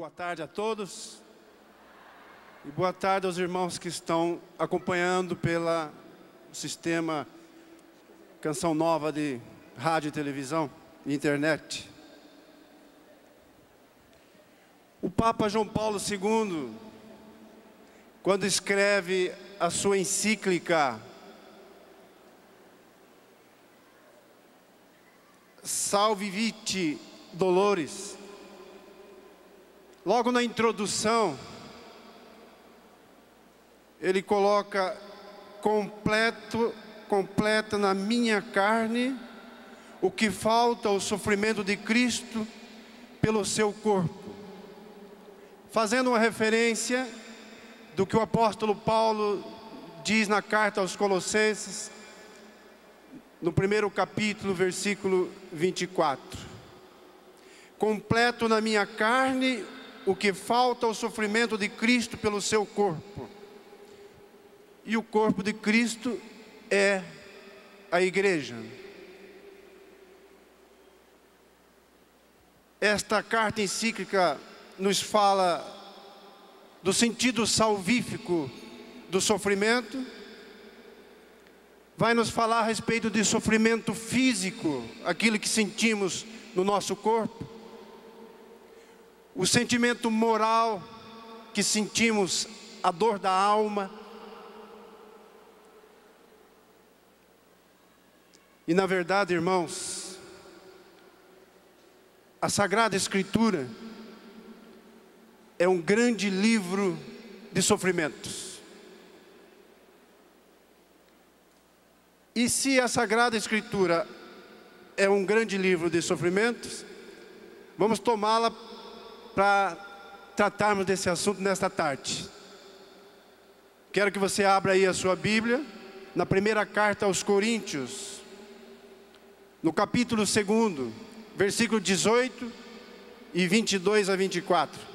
Boa tarde a todos e boa tarde aos irmãos que estão acompanhando pelo sistema Canção Nova de rádio e televisão e internet. O Papa João Paulo II, quando escreve a sua encíclica Salve Vitae Doloris, logo na introdução, ele coloca: completa na minha carne o que falta ao sofrimento de Cristo pelo seu corpo, fazendo uma referência do que o apóstolo Paulo diz na carta aos Colossenses, no primeiro capítulo, versículo 24. Completo na minha carne o que falta ao sofrimento de Cristo pelo seu corpo. E o corpo de Cristo é a igreja. Esta carta encíclica nos fala do sentido salvífico do sofrimento. Vai nos falar a respeito de sofrimento físico, aquilo que sentimos no nosso corpo. O sentimento moral, que sentimos a dor da alma. E na verdade, irmãos, a Sagrada Escritura é um grande livro de sofrimentos. E se a Sagrada Escritura é um grande livro de sofrimentos, vamos tomá-la para tratarmos desse assunto nesta tarde. Quero que você abra aí a sua Bíblia, na primeira carta aos Coríntios, no capítulo 2, versículo 18 e 22 a 24.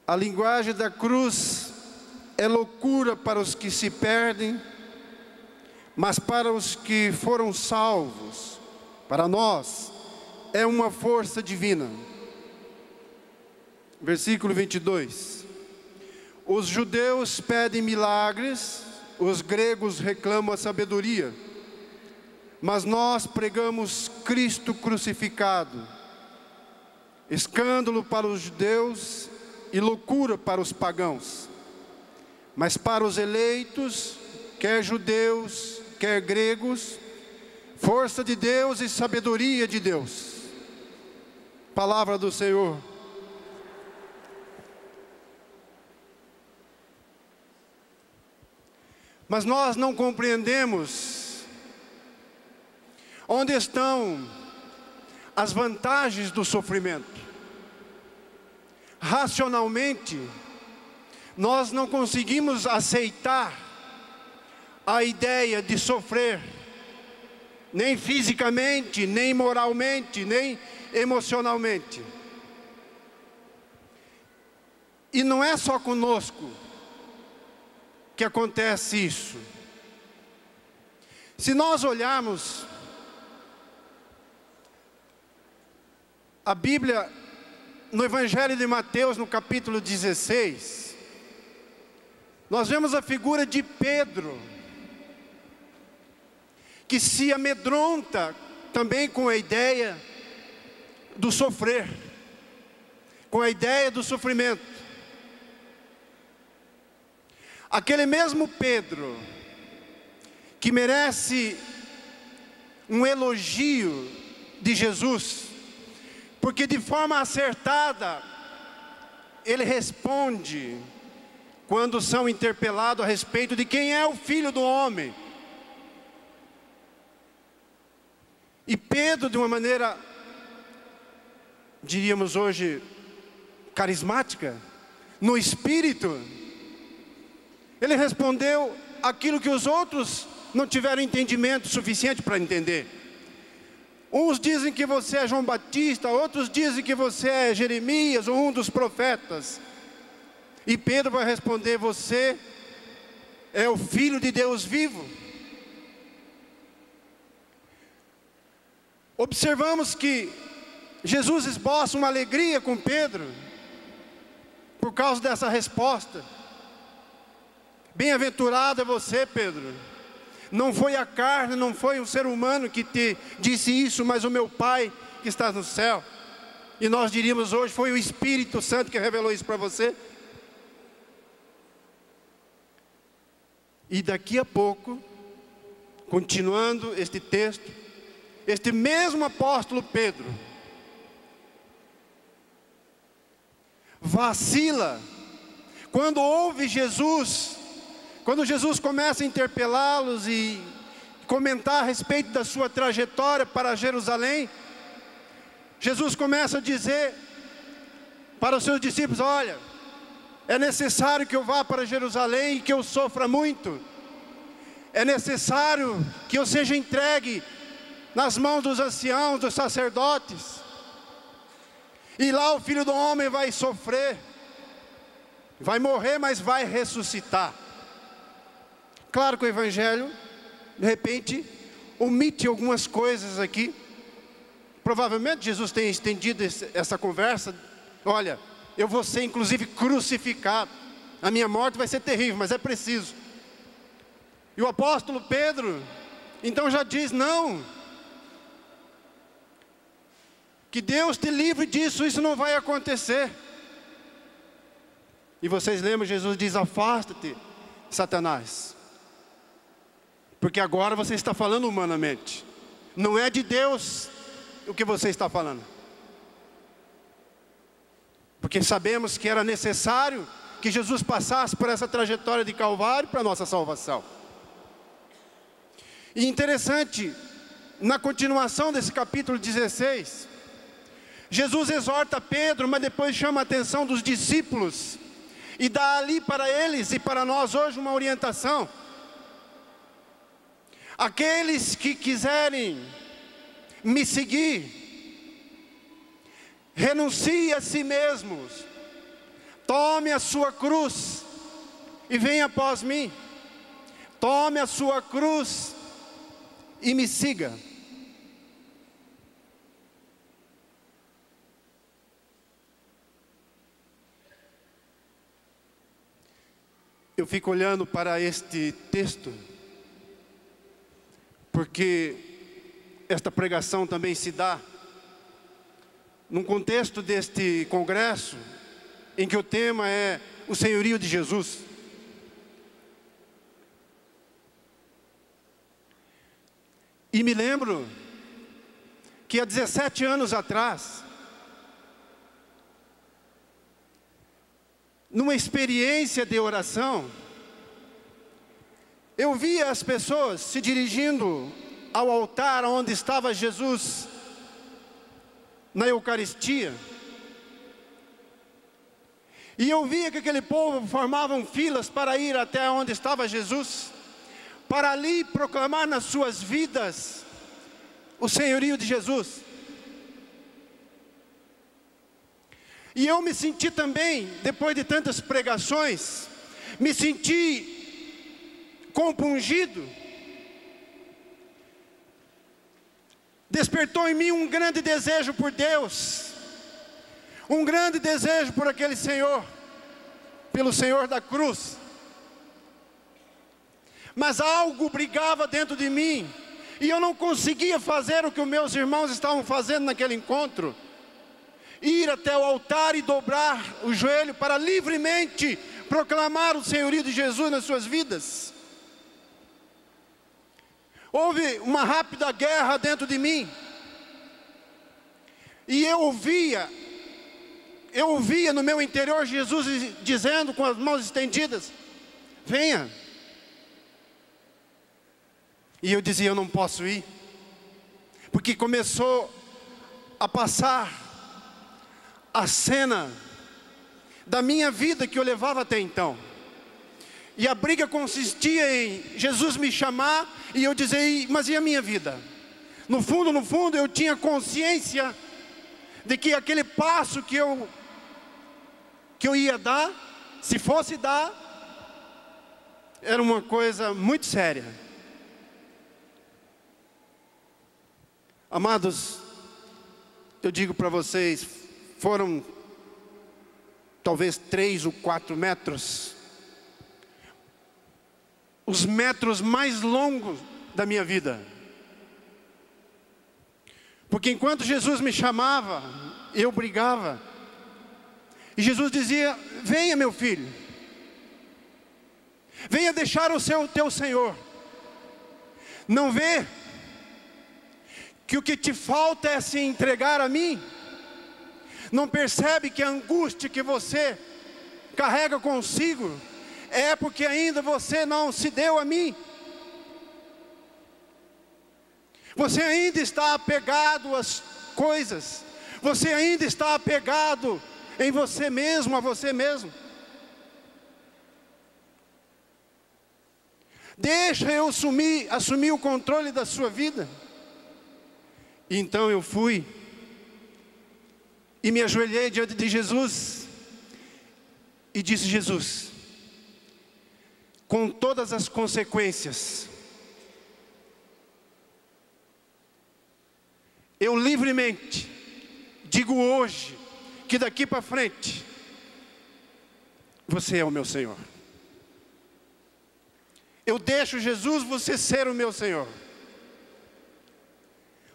A linguagem da cruz é loucura para os que se perdem, mas para os que foram salvos, para nós, é uma força divina. Versículo 22. Os judeus pedem milagres, os gregos reclamam a sabedoria, mas nós pregamos Cristo crucificado, escândalo para os judeus e loucura para os pagãos, mas para os eleitos, quer judeus, quer gregos, força de Deus e sabedoria de Deus. Palavra do Senhor. Mas nós não compreendemos onde estão as vantagens do sofrimento. Racionalmente, nós não conseguimos aceitar a ideia de sofrer, nem fisicamente, nem moralmente, nem emocionalmente. E não é só conosco que acontece isso. Se nós olharmos a Bíblia, no Evangelho de Mateus, no capítulo 16, nós vemos a figura de Pedro, que se amedronta também com a ideia do sofrer, com a ideia do sofrimento. Aquele mesmo Pedro, que merece um elogio de Jesus, porque de forma acertada, ele responde quando são interpelados a respeito de quem é o Filho do Homem. E Pedro, de uma maneira, diríamos hoje, carismática, no espírito, ele respondeu aquilo que os outros não tiveram entendimento suficiente para entender. Uns dizem que você é João Batista, outros dizem que você é Jeremias ou um dos profetas. E Pedro vai responder: você é o Filho de Deus vivo. Observamos que Jesus esboça uma alegria com Pedro, por causa dessa resposta. Bem-aventurado é você, Pedro. Não foi a carne, não foi um ser humano que te disse isso, mas o meu Pai que está no céu. E nós diríamos hoje, foi o Espírito Santo que revelou isso para você. E daqui a pouco, continuando este texto, este mesmo apóstolo Pedro vacila quando ouve Jesus, quando Jesus começa a interpelá-los e comentar a respeito da sua trajetória para Jerusalém. Jesus começa a dizer para os seus discípulos: olha, é necessário que eu vá para Jerusalém e que eu sofra muito. É necessário que eu seja entregue nas mãos dos anciãos, dos sacerdotes. E lá o Filho do Homem vai sofrer, vai morrer, mas vai ressuscitar. Claro que o Evangelho, de repente, omite algumas coisas aqui. Provavelmente Jesus tem estendido essa conversa. Olha, eu vou ser inclusive crucificado. A minha morte vai ser terrível, mas é preciso. E o apóstolo Pedro, então já diz: não. Que Deus te livre disso, isso não vai acontecer. E vocês lembram, Jesus diz: afasta-te, Satanás. Porque agora você está falando humanamente. Não é de Deus o que você está falando. Porque sabemos que era necessário que Jesus passasse por essa trajetória de Calvário para a nossa salvação. E interessante, na continuação desse capítulo 16, Jesus exorta Pedro, mas depois chama a atenção dos discípulos e dá ali para eles e para nós hoje uma orientação. Aqueles que quiserem me seguir, renuncie a si mesmos, tome a sua cruz e venha após mim. Tome a sua cruz e me siga. Eu fico olhando para este texto, porque esta pregação também se dá num contexto deste congresso, em que o tema é o senhorio de Jesus. E me lembro que há 17 anos atrás, numa experiência de oração, eu via as pessoas se dirigindo ao altar onde estava Jesus na Eucaristia. E eu via que aquele povo formavam filas para ir até onde estava Jesus, para ali proclamar nas suas vidas o senhorio de Jesus. E eu me senti também, depois de tantas pregações, me senti compungido. Despertou em mim um grande desejo por Deus, um grande desejo por aquele Senhor, pelo Senhor da cruz. Mas algo brigava dentro de mim, e eu não conseguia fazer o que os meus irmãos estavam fazendo naquele encontro. Ir até o altar e dobrar o joelho para livremente proclamar o senhorio de Jesus nas suas vidas. Houve uma rápida guerra dentro de mim. E eu ouvia no meu interior Jesus dizendo com as mãos estendidas: venha. E eu dizia: eu não posso ir. Porque começou a passar a cena da minha vida que eu levava até então. E a briga consistia em Jesus me chamar e eu dizer: mas e a minha vida? no fundo, eu tinha consciência de que aquele passo que eu ia dar, se fosse dar, era uma coisa muito séria. Amados, eu digo para vocês, foram talvez 3 ou 4 metros, os metros mais longos da minha vida. Porque enquanto Jesus me chamava, eu brigava. E Jesus dizia: venha, meu filho, venha deixar o teu Senhor. Não vê que o que te falta é se entregar a mim? Não percebe que a angústia que você carrega consigo é porque ainda você não se deu a mim? Você ainda está apegado às coisas, você ainda está apegado em você mesmo, a você mesmo. Deixa eu assumir o controle da sua vida. Então eu fui e me ajoelhei diante de Jesus e disse: Jesus, com todas as consequências, eu livremente digo hoje que daqui para frente você é o meu Senhor. Eu deixo, Jesus, você ser o meu Senhor.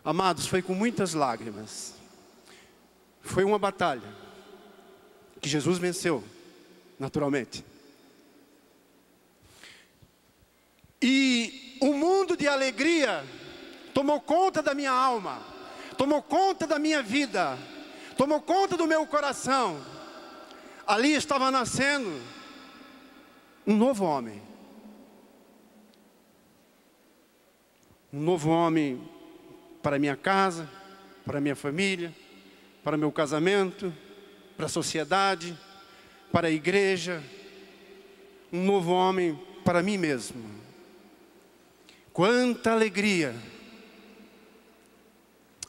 Amados, foi com muitas lágrimas. Foi uma batalha que Jesus venceu, naturalmente. E um mundo de alegria tomou conta da minha alma, tomou conta da minha vida, tomou conta do meu coração. Ali estava nascendo um novo homem. Um novo homem para a minha casa, para a minha família, para o meu casamento, para a sociedade, para a igreja. Um novo homem para mim mesmo. Quanta alegria!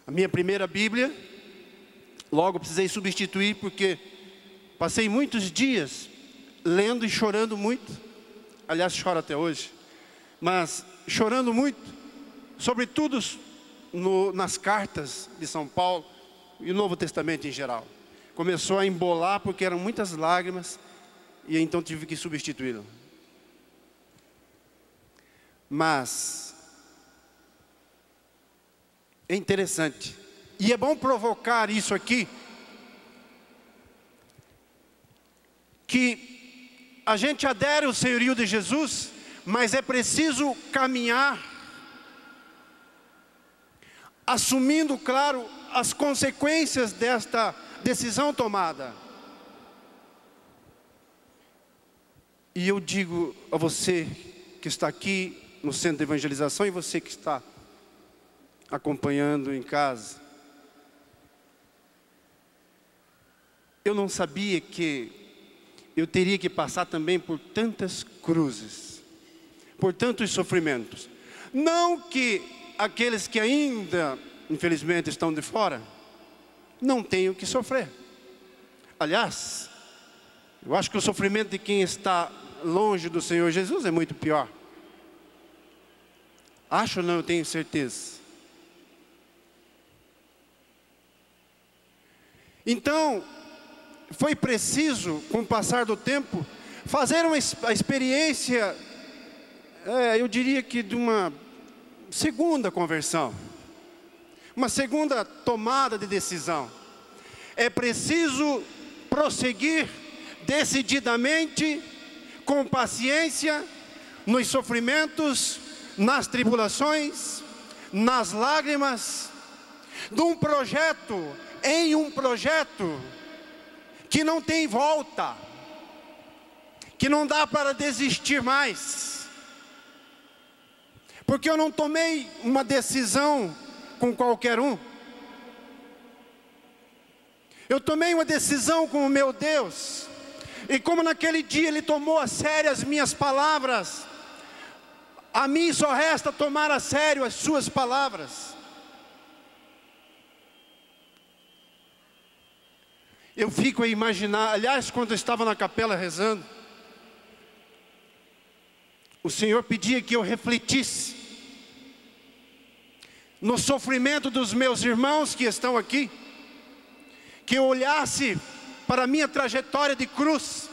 A minha primeira Bíblia, logo precisei substituir, porque passei muitos dias lendo e chorando muito. Aliás, choro até hoje, mas chorando muito, sobretudo nas cartas de São Paulo e o Novo Testamento em geral. Começou a embolar porque eram muitas lágrimas, e então tive que substituí-lo. Mas é interessante, e é bom provocar isso aqui, que a gente adere ao senhorio de Jesus, mas é preciso caminhar assumindo, claro, as consequências desta decisão tomada. E eu digo a você que está aqui no centro de evangelização e você que está acompanhando em casa, eu não sabia que eu teria que passar também por tantas cruzes, por tantos sofrimentos. Não que aqueles que ainda, infelizmente, estão de fora, não tenham que sofrer. Aliás, eu acho que o sofrimento de quem está longe do Senhor Jesus é muito pior. Acho não, eu tenho certeza. Então, foi preciso, com o passar do tempo, fazer a experiência, eu diria que de uma segunda conversão, uma segunda tomada de decisão. É preciso prosseguir decididamente, com paciência, nos sofrimentos, nas tribulações, nas lágrimas, de um projeto, em um projeto que não tem volta, que não dá para desistir mais. Porque eu não tomei uma decisão com qualquer um. Eu tomei uma decisão com o meu Deus. E como naquele dia Ele tomou a sério as minhas palavras, a mim só resta tomar a sério as suas palavras. eu fico a imaginar, aliás, quando eu estava na capela rezando, o Senhor pedia que eu refletisse no sofrimento dos meus irmãos que estão aqui, que eu olhasse para a minha trajetória de cruz,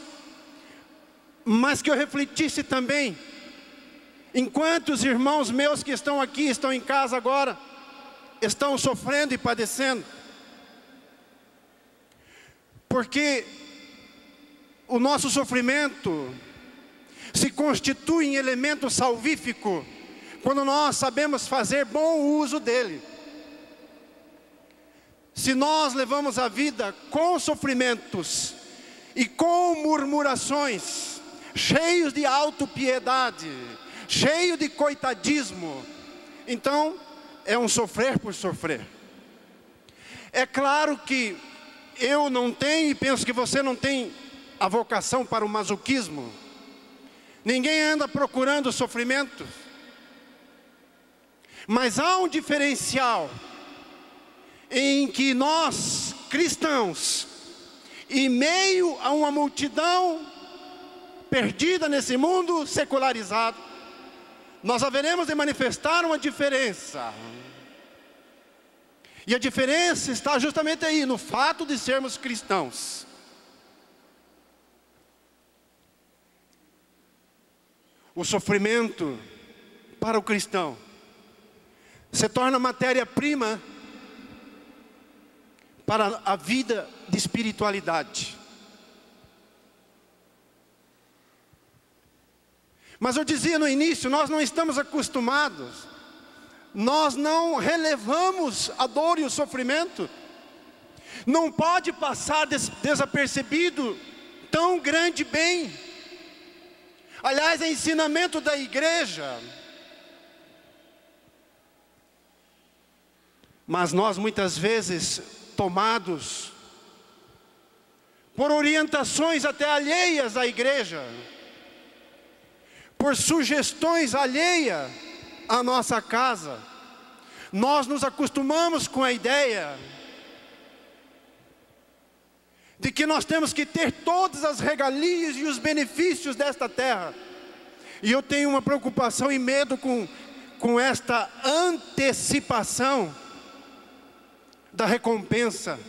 mas que eu refletisse também em quantos irmãos meus que estão aqui, estão em casa agora, estão sofrendo e padecendo. Porque o nosso sofrimento se constitui em elemento salvífico quando nós sabemos fazer bom uso dele. Se nós levamos a vida com sofrimentos e com murmurações, cheios de autopiedade, cheio de coitadismo, então é um sofrer por sofrer. É claro que eu não tenho, e penso que você não tem, a vocação para o masoquismo. Ninguém anda procurando sofrimento. Mas há um diferencial em que nós, cristãos, em meio a uma multidão perdida nesse mundo secularizado, nós haveremos de manifestar uma diferença. E a diferença está justamente aí, no fato de sermos cristãos. O sofrimento para o cristão se torna matéria-prima para a vida de espiritualidade. Mas eu dizia no início, nós não estamos acostumados, nós não relevamos a dor e o sofrimento. Não pode passar desapercebido tão grande bem. Aliás, é ensinamento da igreja. Mas nós muitas vezes, tomados por orientações até alheias à igreja, por sugestões alheias à nossa casa, nós nos acostumamos com a ideia de que nós temos que ter todas as regalias e os benefícios desta terra. E eu tenho uma preocupação e medo com esta antecipação da recompensa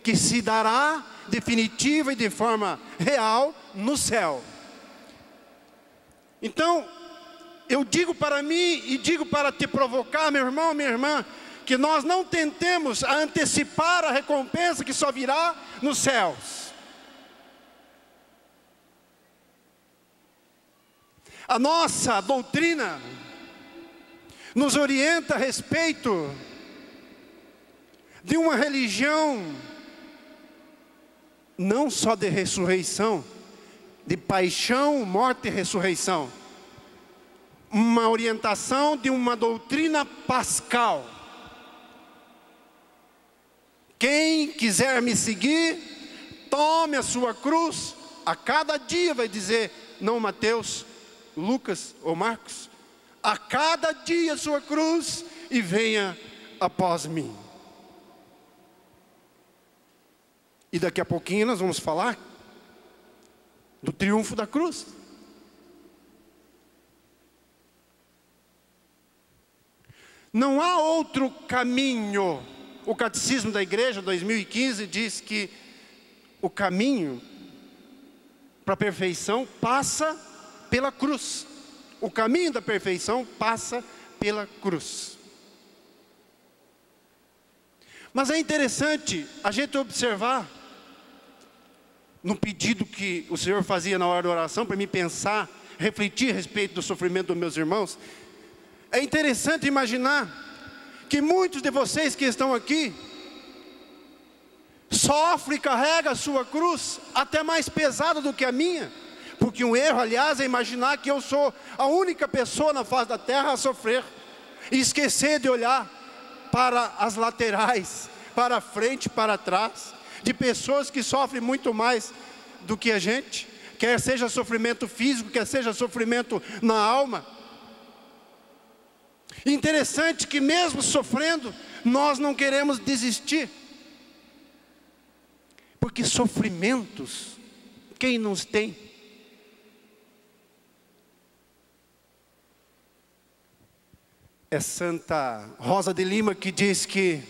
que se dará definitiva e de forma real no céu. Então, eu digo para mim e digo para te provocar, meu irmão, minha irmã, que nós não tentemos antecipar a recompensa que só virá nos céus. A nossa doutrina nos orienta a respeito de uma religião não só de ressurreição, de paixão, morte e ressurreição. Uma orientação de uma doutrina pascal. Quem quiser me seguir, tome a sua cruz, a cada dia, vai dizer, não Mateus, Lucas ou Marcos, a cada dia a sua cruz e venha após mim. E daqui a pouquinho nós vamos falar do triunfo da cruz. Não há outro caminho. O Catecismo da Igreja 2015 diz que o caminho para a perfeição passa pela cruz. O caminho da perfeição passa pela cruz. Mas é interessante a gente observar, no pedido que o Senhor fazia na hora da oração, para mim pensar, refletir a respeito do sofrimento dos meus irmãos. É interessante imaginar que muitos de vocês que estão aqui sofrem e carregam a sua cruz até mais pesada do que a minha. Porque um erro, aliás, é imaginar que eu sou a única pessoa na face da terra a sofrer e esquecer de olhar para as laterais, para a frente, para trás, de pessoas que sofrem muito mais do que a gente, quer seja sofrimento físico, quer seja sofrimento na alma. Interessante que mesmo sofrendo, nós não queremos desistir. Porque sofrimentos, quem nos tem? É Santa Rosa de Lima que diz que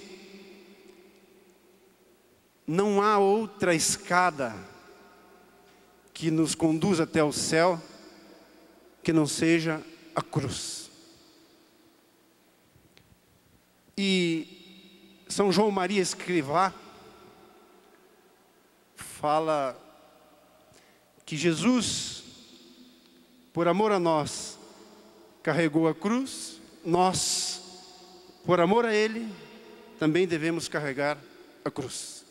não há outra escada que nos conduza até o céu que não seja a cruz. E São João Maria Escrivá fala que Jesus, por amor a nós, carregou a cruz. Nós, por amor a Ele, também devemos carregar a cruz.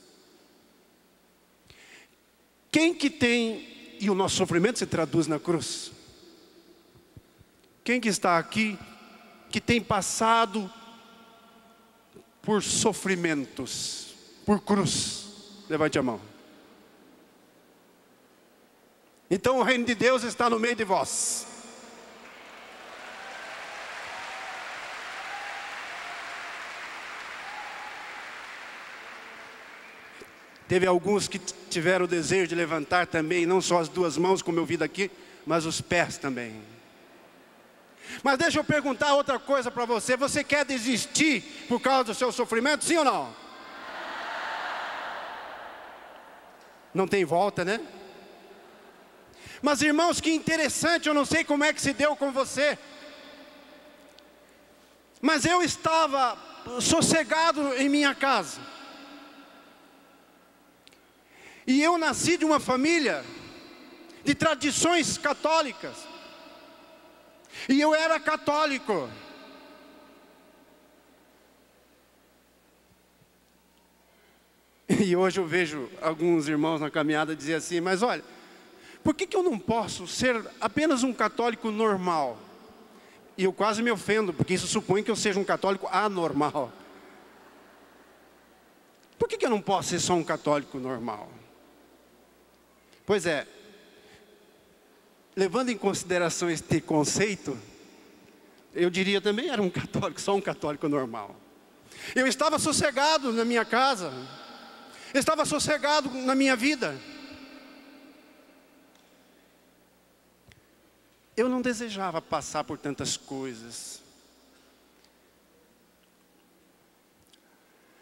Quem que tem, e o nosso sofrimento se traduz na cruz. Quem que está aqui, que tem passado por sofrimentos, por cruz? Levante a mão. Então o reino de Deus está no meio de vós. Teve alguns que tiveram o desejo de levantar também, não só as duas mãos, como eu vi daqui, mas os pés também. Mas deixa eu perguntar outra coisa para você. Você quer desistir por causa do seu sofrimento, sim ou não? Não tem volta, né? Mas irmãos, que interessante, eu não sei como é que se deu com você. Mas eu estava sossegado em minha casa. E eu nasci de uma família de tradições católicas. E eu era católico. E hoje eu vejo alguns irmãos na caminhada dizer assim, mas olha, por que eu não posso ser apenas um católico normal? E eu quase me ofendo, porque isso supõe que eu seja um católico anormal. Por que eu não posso ser só um católico normal? Pois é, levando em consideração este conceito, eu diria também era um católico, só um católico normal. Eu estava sossegado na minha casa, estava sossegado na minha vida. Eu não desejava passar por tantas coisas.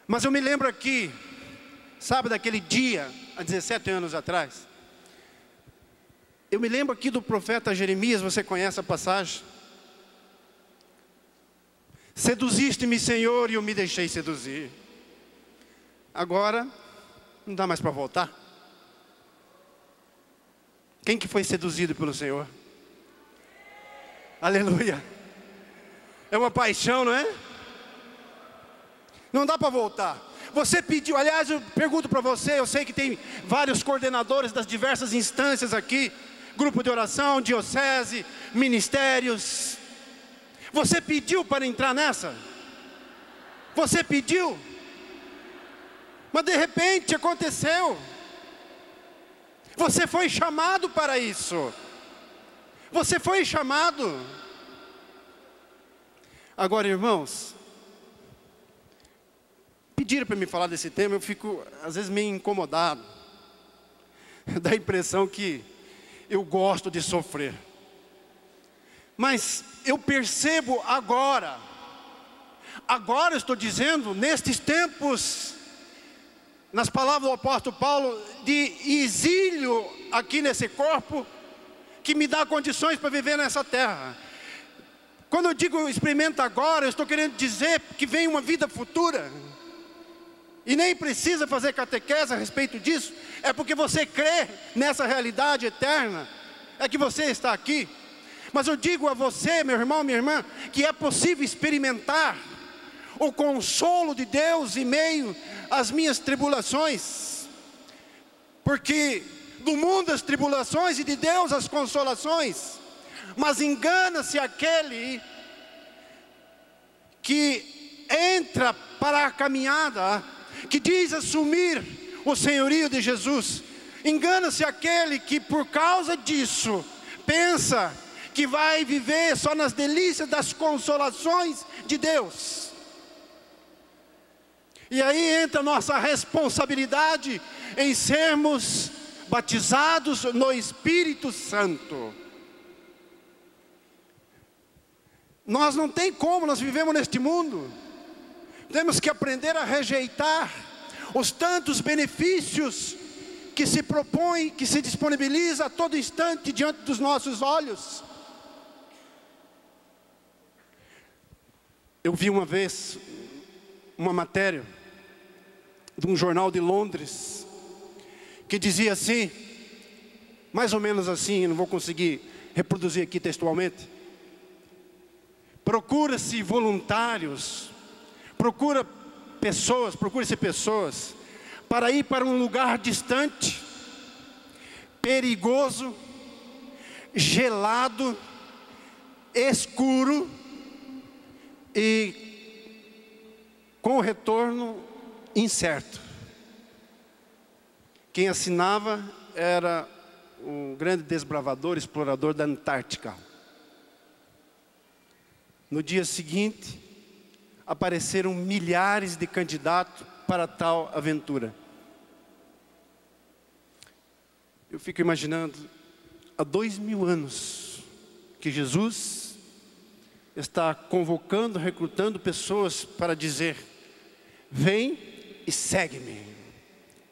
Mas eu me lembro aqui, sabe daquele dia, há 17 anos atrás? Eu me lembro aqui do profeta Jeremias, você conhece a passagem? Seduziste-me, Senhor, e eu me deixei seduzir. Agora, não dá mais para voltar. Quem que foi seduzido pelo Senhor? Aleluia. É uma paixão, não é? Não dá para voltar. Você pediu, aliás, eu pergunto para você, eu sei que tem vários coordenadores das diversas instâncias aqui, grupo de oração, diocese, ministérios. Você pediu para entrar nessa? Você pediu? Mas de repente aconteceu. Você foi chamado para isso. Você foi chamado. Agora, irmãos, pediram para me falar desse tema, eu fico às vezes meio incomodado. Dá a impressão que eu gosto de sofrer. Mas eu percebo agora eu estou dizendo, nestes tempos, nas palavras do apóstolo Paulo, de exílio aqui nesse corpo, que me dá condições para viver nessa terra. Quando eu digo experimenta agora, eu estou querendo dizer que vem uma vida futura. E nem precisa fazer catequese a respeito disso. É porque você crê nessa realidade eterna, é que você está aqui. Mas eu digo a você, meu irmão, minha irmã, que é possível experimentar o consolo de Deus em meio às minhas tribulações. Porque do mundo as tribulações e de Deus as consolações. Mas engana-se aquele que entra para a caminhada, que diz assumir o senhorio de Jesus. Engana-se aquele que por causa disso pensa que vai viver só nas delícias das consolações de Deus. E aí entra a nossa responsabilidade em sermos batizados no Espírito Santo. Nós não tem como, nós vivemos neste mundo. Temos que aprender a rejeitar os tantos benefícios que se propõe, que se disponibiliza a todo instante diante dos nossos olhos. Eu vi uma vez uma matéria de um jornal de Londres, que dizia assim, mais ou menos assim, não vou conseguir reproduzir aqui textualmente: procura-se voluntários, procure-se pessoas para ir para um lugar distante, perigoso, gelado, escuro e com retorno incerto. Quem assinava era um grande desbravador, explorador da Antártica. No dia seguinte, apareceram milhares de candidatos para tal aventura. Eu fico imaginando, há 2000 anos, que Jesus está convocando, recrutando pessoas para dizer: vem e segue-me,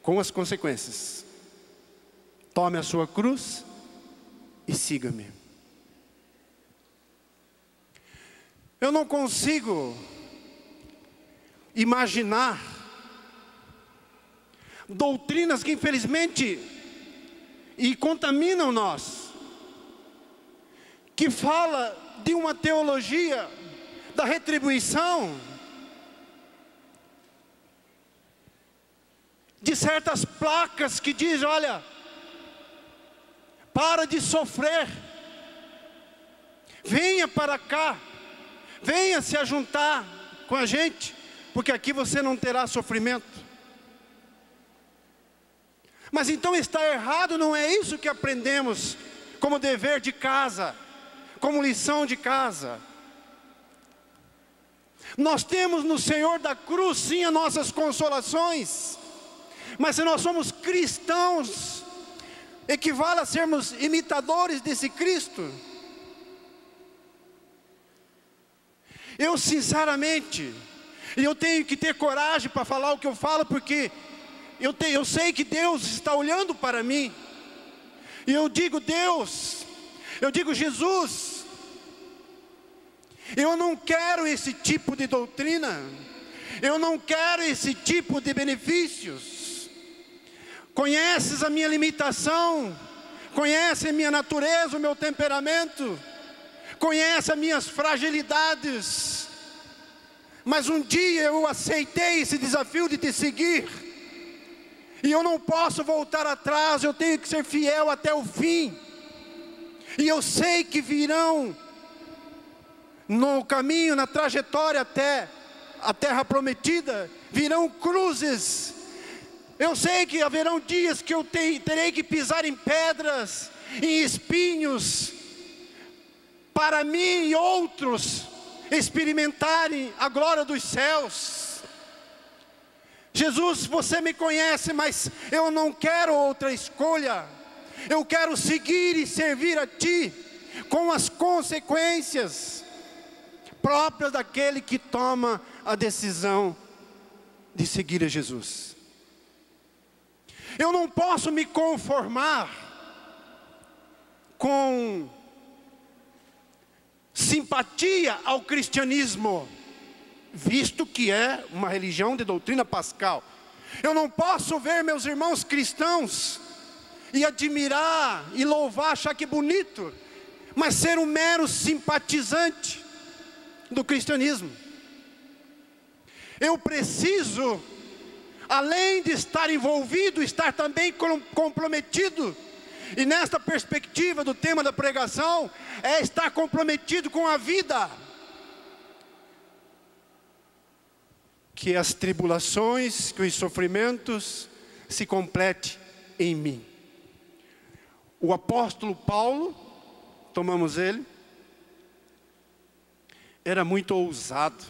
com as consequências. Tome a sua cruz e siga-me. Eu não consigo imaginar doutrinas que infelizmente e contaminam nós, que fala de uma teologia da retribuição, de certas placas que dizem: olha, para de sofrer, venha para cá, venha se ajuntar com a gente, porque aqui você não terá sofrimento. Mas então está errado, não é isso que aprendemos como dever de casa, como lição de casa. Nós temos no Senhor da cruz sim as nossas consolações, mas se nós somos cristãos, equivale a sermos imitadores desse Cristo. Eu sinceramente, e eu tenho que ter coragem para falar o que eu falo, porque eu sei que Deus está olhando para mim, e eu digo: Deus, eu digo: Jesus, eu não quero esse tipo de doutrina, eu não quero esse tipo de benefícios. Conheces a minha limitação, conhece a minha natureza, o meu temperamento, conhece as minhas fragilidades, mas um dia eu aceitei esse desafio de te seguir, e eu não posso voltar atrás, eu tenho que ser fiel até o fim. E eu sei que virão no caminho, na trajetória até a terra prometida, virão cruzes. Eu sei que haverão dias que eu terei que pisar em pedras, em espinhos, para mim e outros experimentarem a glória dos céus. Jesus, você me conhece, mas eu não quero outra escolha. Eu quero seguir e servir a Ti, com as consequências próprias daquele que toma a decisão de seguir a Jesus. Eu não posso me conformar com simpatia ao cristianismo, visto que é uma religião de doutrina pascal. Eu não posso ver meus irmãos cristãos e admirar e louvar, achar que bonito, mas ser um mero simpatizante do cristianismo. Eu preciso, além de estar envolvido, estar também comprometido. E nesta perspectiva do tema da pregação, é estar comprometido com a vida. Que as tribulações, que os sofrimentos se complete em mim. O apóstolo Paulo, tomamos ele, era muito ousado,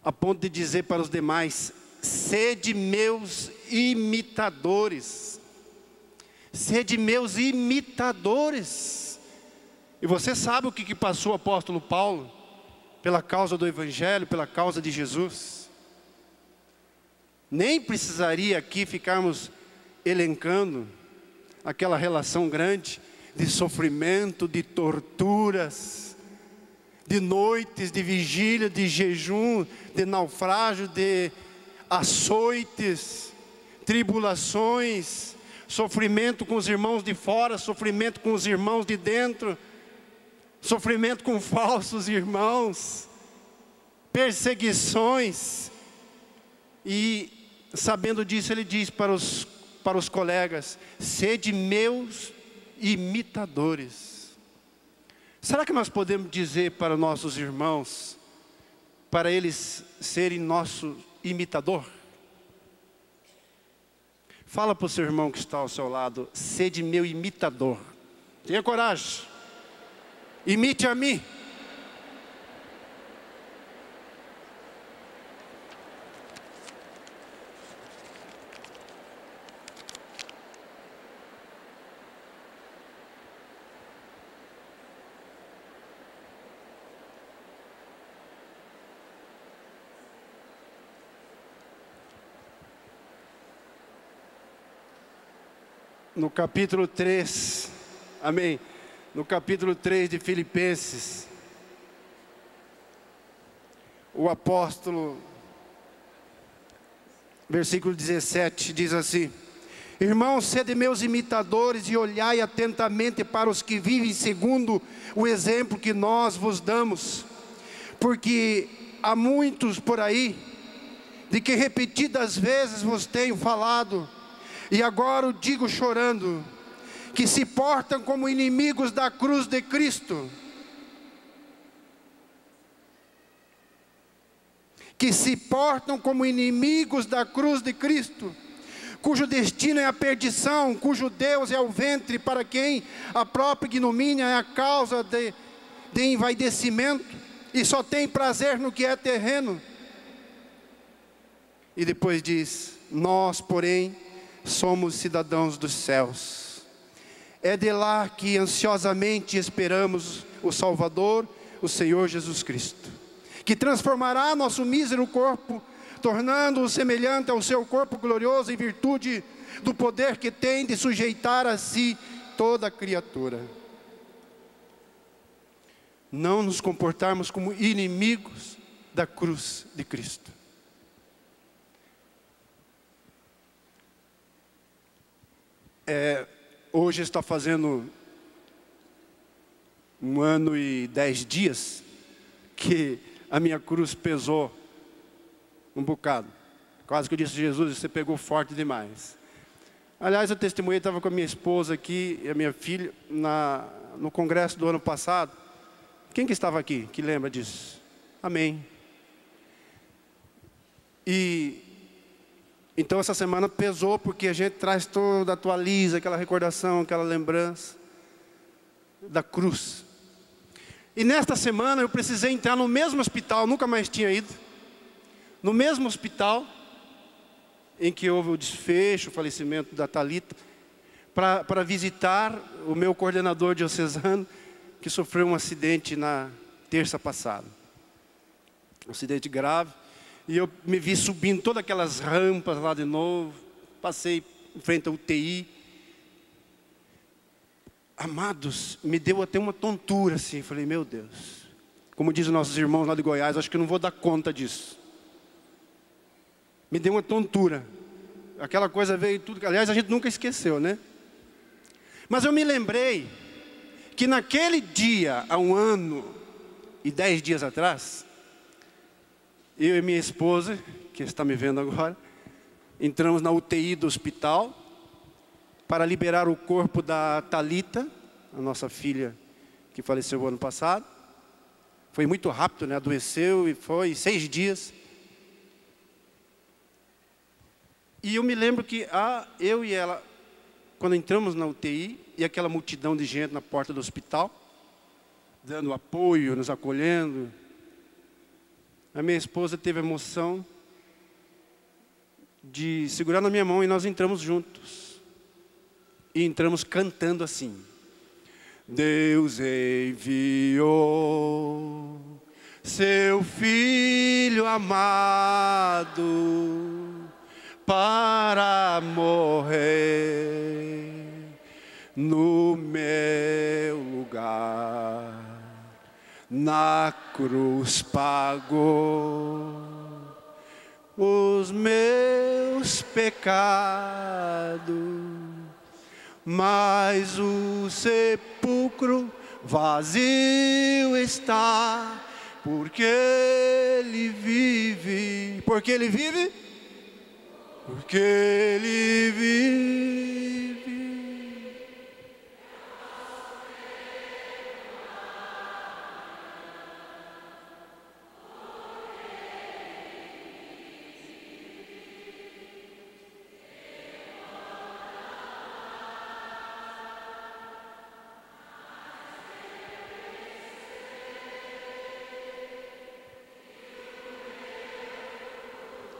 a ponto de dizer para os demais: sede meus imitadores. Sede meus imitadores. E você sabe o que passou o apóstolo Paulo pela causa do Evangelho, pela causa de Jesus. Nem precisaria aqui ficarmos elencando aquela relação grande de sofrimento, de torturas, de noites, de vigília, de jejum, de naufrágio, de açoites, tribulações, sofrimento com os irmãos de fora, sofrimento com os irmãos de dentro, sofrimento com falsos irmãos, perseguições. E sabendo disso, ele diz para os colegas: sede meus imitadores. Será que nós podemos dizer para nossos irmãos, para eles serem nosso imitador? Fala para o seu irmão que está ao seu lado: sede meu imitador. Tenha coragem, imite a mim. No capítulo 3, amém, no capítulo 3 de Filipenses, o apóstolo, versículo 17, diz assim: irmãos, sede meus imitadores e olhai atentamente para os que vivem segundo o exemplo que nós vos damos, porque há muitos por aí, de que repetidas vezes vos tenho falado, e agora o digo chorando, que se portam como inimigos da cruz de Cristo. Que se portam como inimigos da cruz de Cristo, cujo destino é a perdição, cujo Deus é o ventre, para quem a própria ignomínia é a causa de envaidecimento, e só tem prazer no que é terreno. E depois diz: nós, porém, somos cidadãos dos céus. É de lá que ansiosamente esperamos o Salvador, o Senhor Jesus Cristo, que transformará nosso mísero corpo, tornando-o semelhante ao seu corpo glorioso, em virtude do poder que tem de sujeitar a si toda a criatura. Não nos comportarmos como inimigos da cruz de Cristo. Hoje está fazendo 1 ano e 10 dias que a minha cruz pesou um bocado. Quase que eu disse: Jesus, você pegou forte demais. Aliás, eu testemunhei, estava com a minha esposa aqui e a minha filha no congresso do ano passado. Quem que estava aqui, que lembra disso? Amém. Então essa semana pesou, porque a gente traz toda, atualiza aquela recordação, aquela lembrança da cruz. E nesta semana eu precisei entrar no mesmo hospital, nunca mais tinha ido, no mesmo hospital em que houve o desfecho, o falecimento da Thalita, para visitar o meu coordenador diocesano, que sofreu um acidente na terça passada. Um acidente grave. E eu me vi subindo todas aquelas rampas lá de novo. Passei em frente à UTI. Amados, me deu até uma tontura assim. Falei: meu Deus. Como dizem nossos irmãos lá de Goiás, acho que eu não vou dar conta disso. Me deu uma tontura. Aquela coisa veio tudo. Aliás, a gente nunca esqueceu, né? Mas eu me lembrei que naquele dia, há 1 ano e 10 dias atrás, eu e minha esposa, que está me vendo agora, entramos na UTI do hospital para liberar o corpo da Thalita, a nossa filha que faleceu o ano passado. Foi muito rápido, né? Adoeceu e foi 6 dias. E eu me lembro que eu e ela, quando entramos na UTI, e aquela multidão de gente na porta do hospital, dando apoio, nos acolhendo, a minha esposa teve emoção de segurar na minha mão e nós entramos juntos. E entramos cantando assim: Deus enviou seu Filho amado para morrer no meu lugar. Na cruz pagou os meus pecados, mas o sepulcro vazio está, porque Ele vive. Porque Ele vive? Porque Ele vive.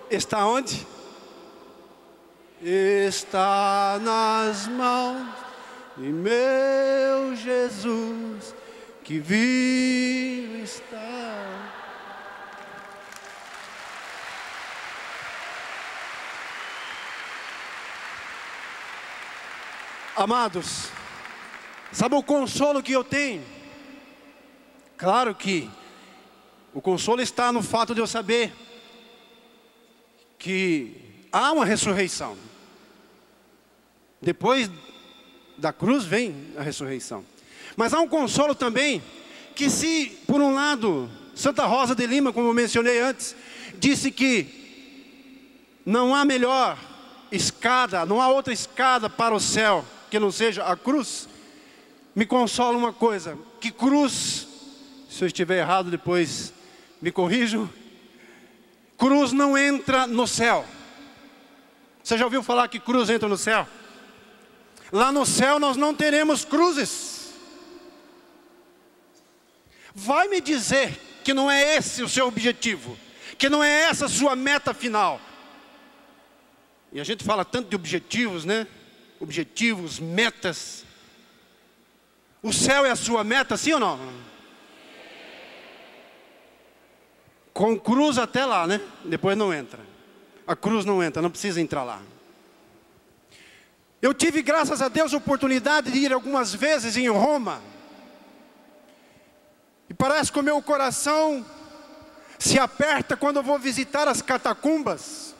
Está onde? Está nas mãos de meu Jesus, que vivo está. Amados, sabe o consolo que eu tenho? Claro que o consolo está no fato de eu saber que há uma ressurreição. Depois da cruz vem a ressurreição. Mas há um consolo também, que se, por um lado, Santa Rosa de Lima, como eu mencionei antes, disse que não há melhor escada, não há outra escada para o céu que não seja a cruz. Me consola uma coisa, que cruz, se eu estiver errado depois me corrijam, cruz não entra no céu. Você já ouviu falar que cruz entra no céu? Lá no céu nós não teremos cruzes. Vai me dizer que não é esse o seu objetivo, que não é essa a sua meta final. E a gente fala tanto de objetivos, né? Objetivos, metas. O céu é a sua meta, sim ou não? Com cruz até lá, né? Depois não entra. A cruz não entra, não precisa entrar lá. Eu tive, graças a Deus, a oportunidade de ir algumas vezes em Roma. E parece que o meu coração se aperta quando eu vou visitar as catacumbas.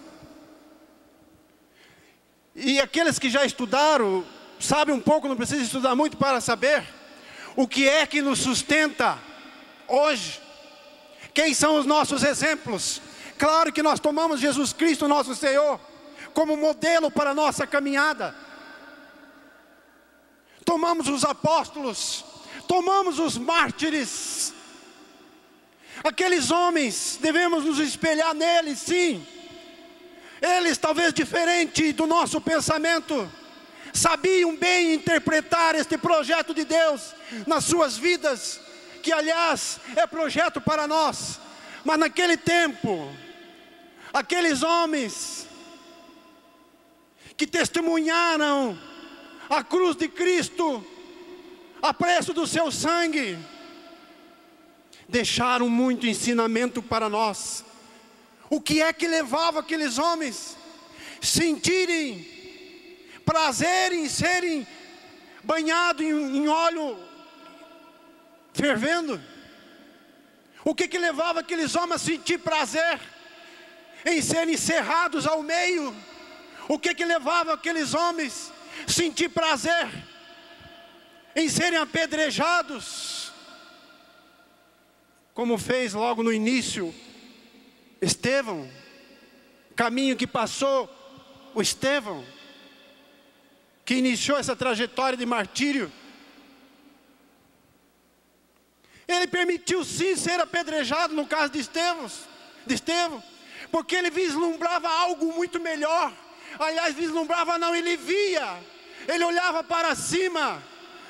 E aqueles que já estudaram, sabem um pouco, não precisa estudar muito para saber o que é que nos sustenta hoje. Quem são os nossos exemplos? Claro que nós tomamos Jesus Cristo, nosso Senhor, como modelo para a nossa caminhada. Tomamos os apóstolos, tomamos os mártires. Aqueles homens, devemos nos espelhar neles, sim. Eles, talvez diferente do nosso pensamento, sabiam bem interpretar este projeto de Deus nas suas vidas, que aliás é projeto para nós. Mas naquele tempo, aqueles homens que testemunharam a cruz de Cristo, a preço do seu sangue, deixaram muito ensinamento para nós. O que é que levava aqueles homens sentirem prazer em serem banhados em óleo fervendo? O que levava aqueles homens a sentir prazer em serem cerrados ao meio? O que levava aqueles homens a sentir prazer em serem apedrejados? Como fez logo no início Estevão, caminho que passou o Estevão, que iniciou essa trajetória de martírio. Ele permitiu sim ser apedrejado no caso de Estevão, porque ele vislumbrava algo muito melhor. Aliás, vislumbrava não, ele via, ele olhava para cima.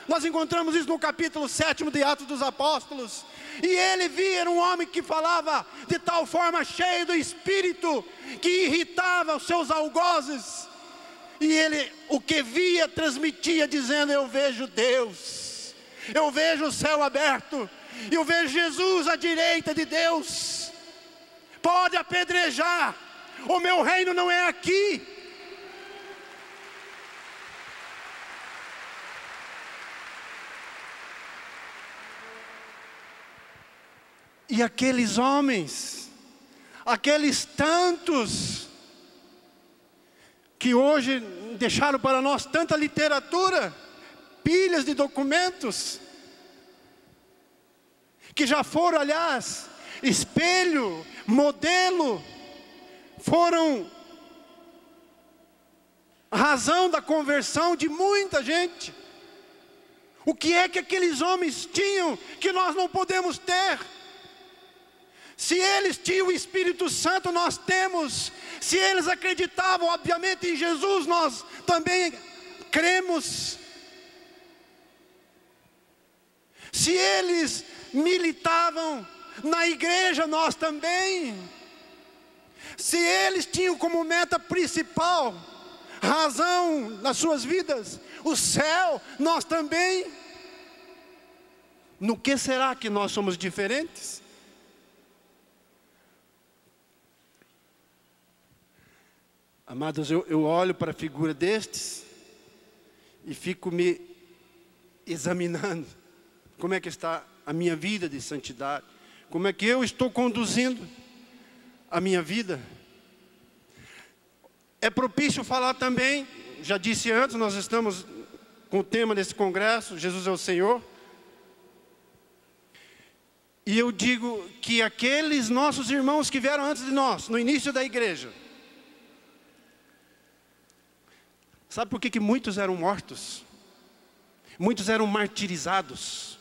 Nós encontramos isso no capítulo 7 de Atos dos Apóstolos. e ele via, era um homem que falava de tal forma, cheio do Espírito, que irritava os seus algozes, e ele, o que via, transmitia, dizendo: eu vejo Deus, eu vejo o céu aberto, eu vejo Jesus à direita de Deus. Pode apedrejar, o meu reino não é aqui. E aqueles homens, aqueles tantos, que hoje deixaram para nós tanta literatura, pilhas de documentos, que já foram, aliás, espelho, modelo, foram a razão da conversão de muita gente. O que é que aqueles homens tinham que nós não podemos ter? Se eles tinham o Espírito Santo, nós temos. Se eles acreditavam, obviamente, em Jesus, nós também cremos. Se eles militavam na igreja, nós também. Se eles tinham como meta principal, razão nas suas vidas, o céu, nós também. No que será que nós somos diferentes? Amados, eu olho para a figura destes e fico me examinando. Como é que está a minha vida de santidade? Como é que eu estou conduzindo a minha vida? É propício falar também, já disse antes, nós estamos com o tema desse congresso, Jesus é o Senhor. E eu digo que aqueles nossos irmãos que vieram antes de nós, no início da igreja, sabe por que muitos eram mortos? Muitos eram martirizados.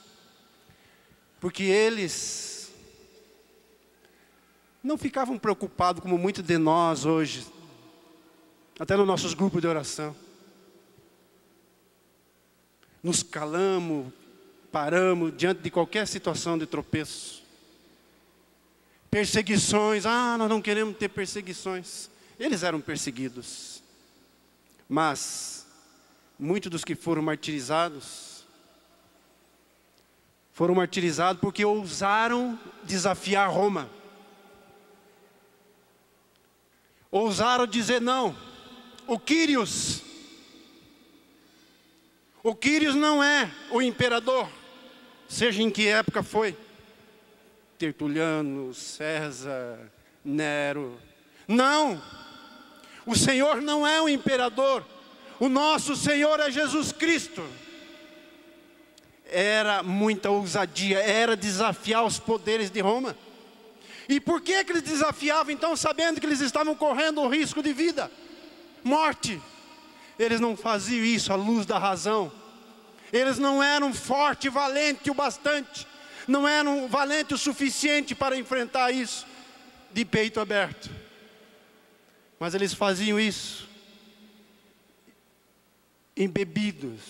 Porque eles não ficavam preocupados como muitos de nós hoje, até nos nossos grupos de oração. Nos calamos, paramos diante de qualquer situação de tropeço. Perseguições, nós não queremos ter perseguições. Eles eram perseguidos. Mas muitos dos que foram martirizados porque ousaram desafiar Roma. Ousaram dizer não. O Quírios não é o imperador, seja em que época foi. Tertuliano, César, Nero. Não! O Senhor não é o imperador, o nosso Senhor é Jesus Cristo. Era muita ousadia, era desafiar os poderes de Roma. E por que eles desafiavam então, sabendo que eles estavam correndo o risco de vida, morte? Eles não faziam isso à luz da razão. Eles não eram fortes e valentes o bastante, não eram valentes o suficiente para enfrentar isso de peito aberto. Mas eles faziam isso embebidos,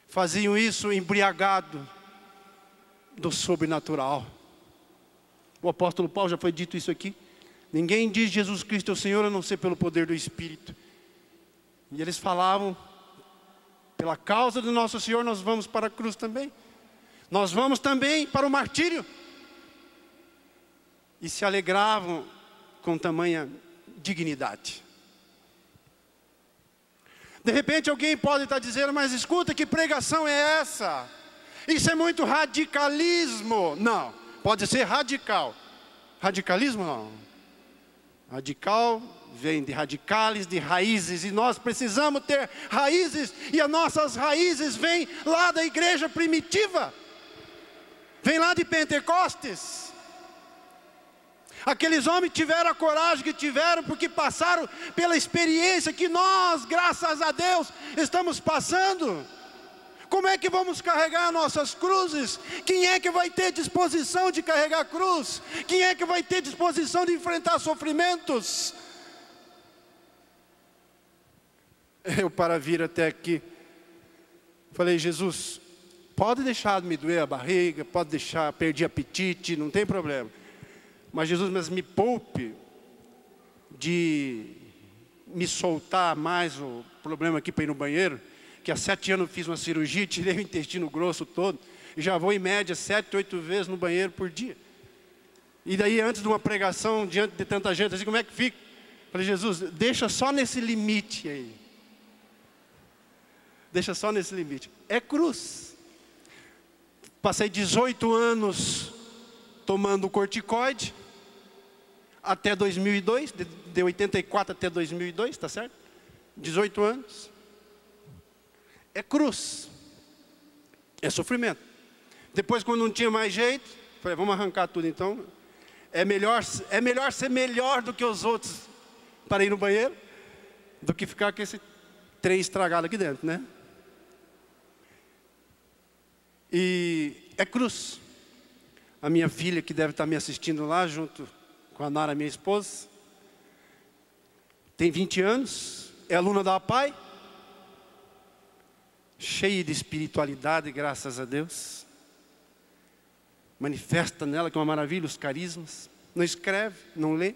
faziam isso embriagado do sobrenatural. O apóstolo Paulo já foi dito isso aqui. Ninguém diz Jesus Cristo é o Senhor a não ser pelo poder do Espírito. E eles falavam: pela causa do nosso Senhor nós vamos para a cruz também. Nós vamos também para o martírio. E se alegravam com tamanha dignidade. De repente alguém pode estar dizendo: mas escuta, que pregação é essa? Isso é muito radicalismo. Não, pode ser radical. Radicalismo não. Radical vem de radicales, de raízes. E nós precisamos ter raízes. E as nossas raízes vêm lá da igreja primitiva. Vem lá de Pentecostes. Aqueles homens tiveram a coragem que tiveram, porque passaram pela experiência que nós, graças a Deus, estamos passando. Como é que vamos carregar nossas cruzes? Quem é que vai ter disposição de carregar a cruz? Quem é que vai ter disposição de enfrentar sofrimentos? Eu, para vir até aqui, falei: Jesus, Pode deixar me doer a barriga, pode deixar perder apetite, não tem problema. Mas Jesus, mas me poupe de me soltar mais o problema aqui para ir no banheiro, que há 7 anos eu fiz uma cirurgia, tirei o intestino grosso todo, e já vou em média 7, 8 vezes no banheiro por dia. E daí antes de uma pregação, diante de tanta gente, assim, como é que fica? Falei, Jesus, deixa só nesse limite aí. Deixa só nesse limite. É cruz. Passei 18 anos tomando corticoide, até 2002, de 84 até 2002, tá certo? 18 anos. É cruz. É sofrimento. Depois, quando não tinha mais jeito, falei, vamos arrancar tudo então. É melhor ser melhor do que os outros para ir no banheiro, do que ficar com esse trem estragado aqui dentro, né? E é cruz. A minha filha, que deve estar me assistindo lá, junto com a Nara, minha esposa, tem 20 anos, é aluna da APAI, cheia de espiritualidade, graças a Deus. Manifesta nela que é uma maravilha os carismas. Não escreve, não lê.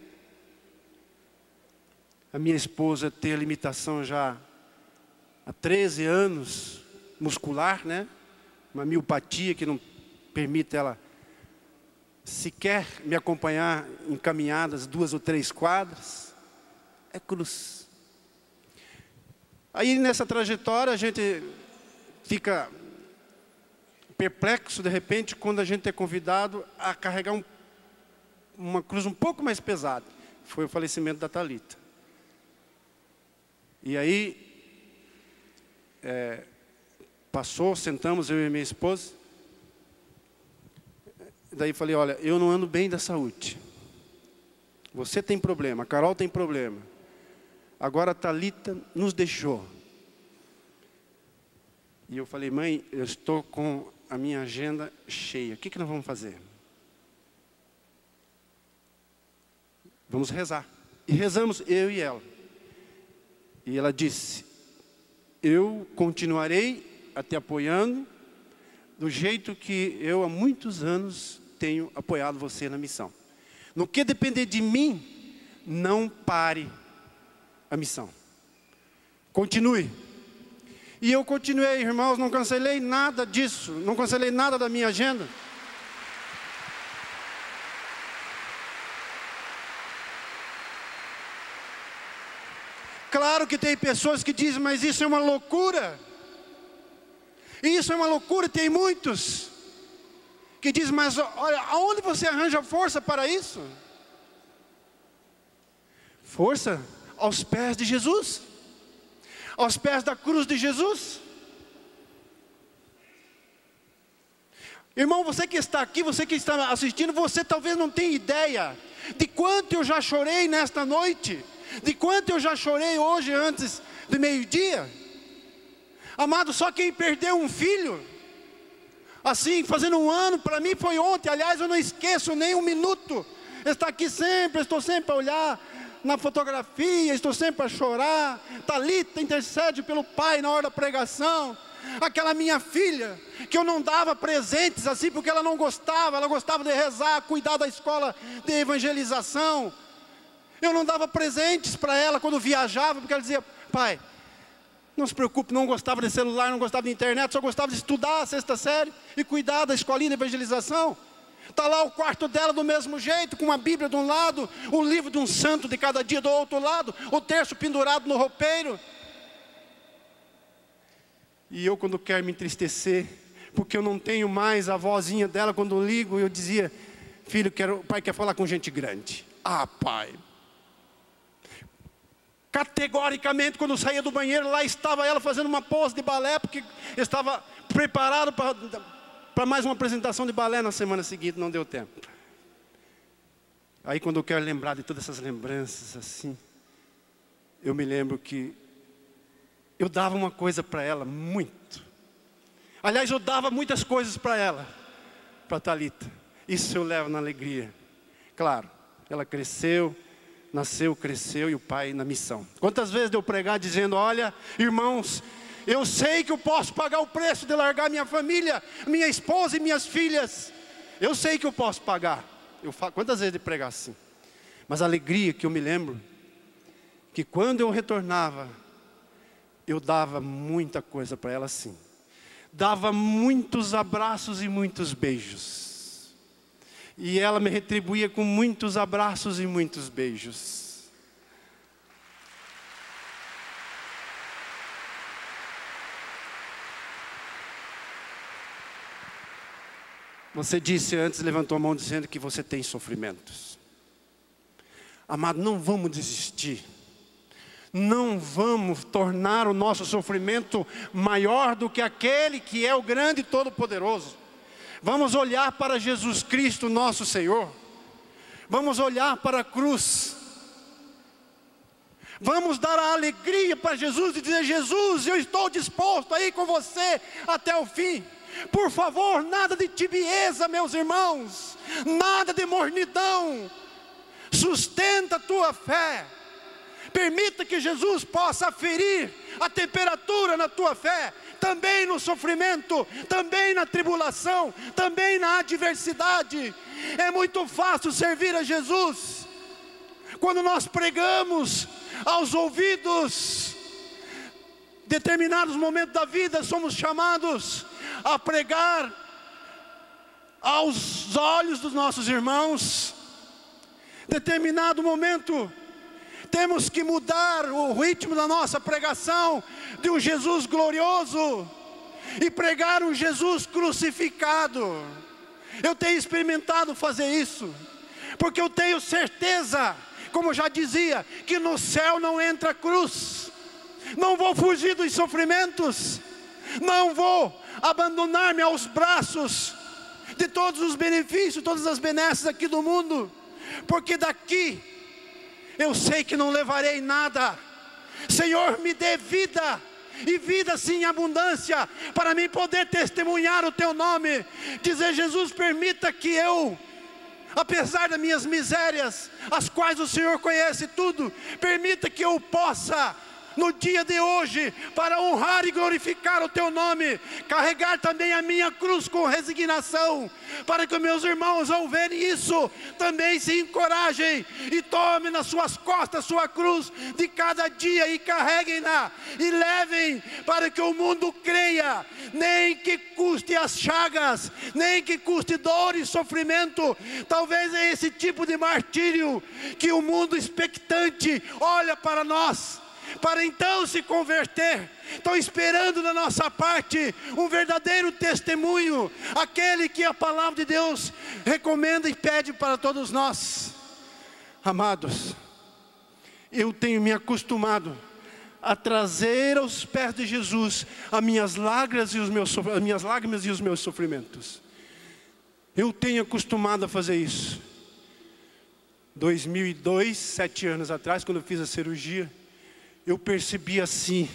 A minha esposa tem a limitação já há 13 anos, muscular, né? Uma miopatia que não permite ela sequer me acompanhar em caminhadas 2 ou 3 quadras. É cruz. Aí nessa trajetória a gente fica perplexo de repente quando a gente é convidado a carregar uma cruz um pouco mais pesada. Foi o falecimento da Thalita. E aí passou, sentamos eu e minha esposa. Daí falei, olha, eu não ando bem da saúde. Você tem problema, a Carol tem problema. Agora a Thalita nos deixou. E eu falei, mãe, eu estou com a minha agenda cheia. O que nós vamos fazer? Vamos rezar. E rezamos, eu e ela. E ela disse, eu continuarei a te apoiando do jeito que eu há muitos anos tenho apoiado você na missão. No que depender de mim, não pare a missão. Continue. E eu continuei, irmãos, não cancelei nada disso, não cancelei nada da minha agenda. Claro que tem pessoas que dizem, mas isso é uma loucura. Isso é uma loucura, tem muitos que dizem, mas olha, aonde você arranja força para isso? Força aos pés de Jesus, aos pés da cruz de Jesus. Irmão, você que está aqui, você que está assistindo, você talvez não tenha ideia de quanto eu já chorei nesta noite, de quanto eu já chorei hoje antes do meio-dia. Amado, só quem perdeu um filho, assim, fazendo 1 ano, para mim foi ontem. Aliás, eu não esqueço nem 1 minuto. Está aqui sempre, estou sempre a olhar na fotografia, estou sempre a chorar. Thalita intercede pelo pai na hora da pregação. Aquela minha filha, que eu não dava presentes assim, porque ela não gostava. Ela gostava de rezar, cuidar da escola de evangelização. Eu não dava presentes para ela quando viajava, porque ela dizia, pai, não se preocupe, não gostava de celular, não gostava de internet, só gostava de estudar a 6ª série e cuidar da escolinha de evangelização. Está lá o quarto dela do mesmo jeito, com uma Bíblia de um lado, o livro de um santo de cada dia do outro lado, o terço pendurado no roupeiro. E eu, quando quero me entristecer, porque eu não tenho mais a vozinha dela, quando eu ligo, eu dizia, filho, o pai quer falar com gente grande. Ah, pai. Categoricamente, quando eu saía do banheiro, lá estava ela fazendo uma pose de balé, porque estava preparado para mais uma apresentação de balé na semana seguinte, não deu tempo. Aí quando eu quero lembrar de todas essas lembranças assim, eu me lembro que eu dava uma coisa para ela, muito. Aliás, eu dava muitas coisas para ela, para Thalita. Isso eu levo na alegria. Claro, ela cresceu, nasceu, cresceu, e o pai na missão. Quantas vezes eu pregar dizendo, olha, irmãos, Eu sei que eu posso pagar o preço de largar minha família, minha esposa e minhas filhas. Eu sei que eu posso pagar. Eu falo quantas vezes de pregar assim. Mas a alegria que eu me lembro, que quando eu retornava, eu dava muita coisa para ela sim. Dava muitos abraços e muitos beijos. E ela me retribuía com muitos abraços e muitos beijos. Você disse antes, levantou a mão dizendo que você tem sofrimentos. Amado, não vamos desistir. Não vamos tornar o nosso sofrimento maior do que aquele que é o grande e todo-poderoso. Vamos olhar para Jesus Cristo, nosso Senhor. Vamos olhar para a cruz. Vamos dar a alegria para Jesus e dizer: Jesus, eu estou disposto a ir com você até o fim. Por favor, nada de tibieza, meus irmãos. Nada de mornidão. Sustenta a tua fé. Permita que Jesus possa aferir a temperatura na tua fé, também no sofrimento, também na tribulação, também na adversidade. É muito fácil servir a Jesus quando nós pregamos aos ouvidos. Determinados momentos da vida somos chamados a pregar aos olhos dos nossos irmãos. Determinado momento temos que mudar o ritmo da nossa pregação de um Jesus glorioso e pregar um Jesus crucificado. Eu tenho experimentado fazer isso, porque eu tenho certeza, como já dizia, que no céu não entra cruz. Não vou fugir dos sofrimentos, não vou abandonar-me aos braços de todos os benefícios, todas as benesses aqui do mundo, porque daqui eu sei que não levarei nada. Senhor, me dê vida, e vida sim em abundância, para mim poder testemunhar o teu nome. Dizer: Jesus, permita que eu, apesar das minhas misérias, as quais o Senhor conhece tudo, permita que eu possa, no dia de hoje, para honrar e glorificar o teu nome, carregar também a minha cruz com resignação, para que meus irmãos, ao verem isso, também se encorajem e tomem nas suas costas sua cruz de cada dia e carreguem-na e levem, para que o mundo creia, nem que custe as chagas, nem que custe dor e sofrimento. Talvez é esse tipo de martírio que o mundo expectante olha para nós, para então se converter. Estão esperando da nossa parte um verdadeiro testemunho, aquele que a palavra de Deus recomenda e pede para todos nós. Amados, eu tenho me acostumado a trazer aos pés de Jesus as minhas lágrimas e os meus sofrimentos. Eu tenho acostumado a fazer isso. 2002, 7 anos atrás, quando eu fiz a cirurgia, eu percebi assim,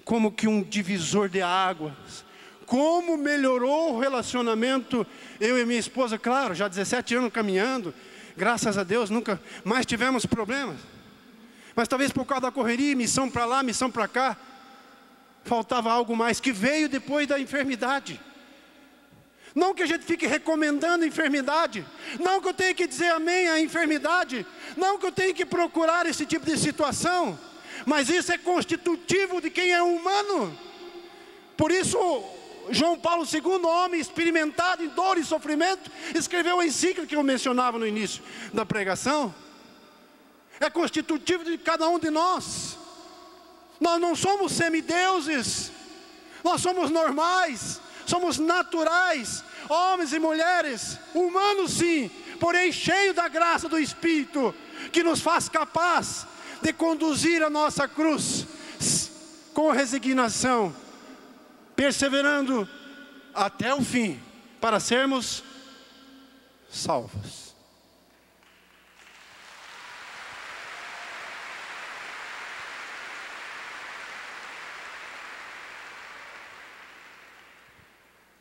como que um divisor de águas, como melhorou o relacionamento, eu e minha esposa, claro, já 17 anos caminhando, graças a Deus, nunca mais tivemos problemas, mas talvez por causa da correria, missão para lá, missão para cá, faltava algo mais, que veio depois da enfermidade. Não que a gente fique recomendando a enfermidade, não que eu tenha que dizer amém à enfermidade, não que eu tenha que procurar esse tipo de situação, mas isso é constitutivo de quem é humano. Por isso João Paulo II, homem experimentado em dor e sofrimento, escreveu a encíclica que eu mencionava no início da pregação. É constitutivo de cada um de nós. Nós não somos semideuses, nós somos normais, somos naturais, homens e mulheres, humanos sim, porém cheios da graça do Espírito, que nos faz capaz de conduzir a nossa cruz com resignação, perseverando até o fim, para sermos salvos.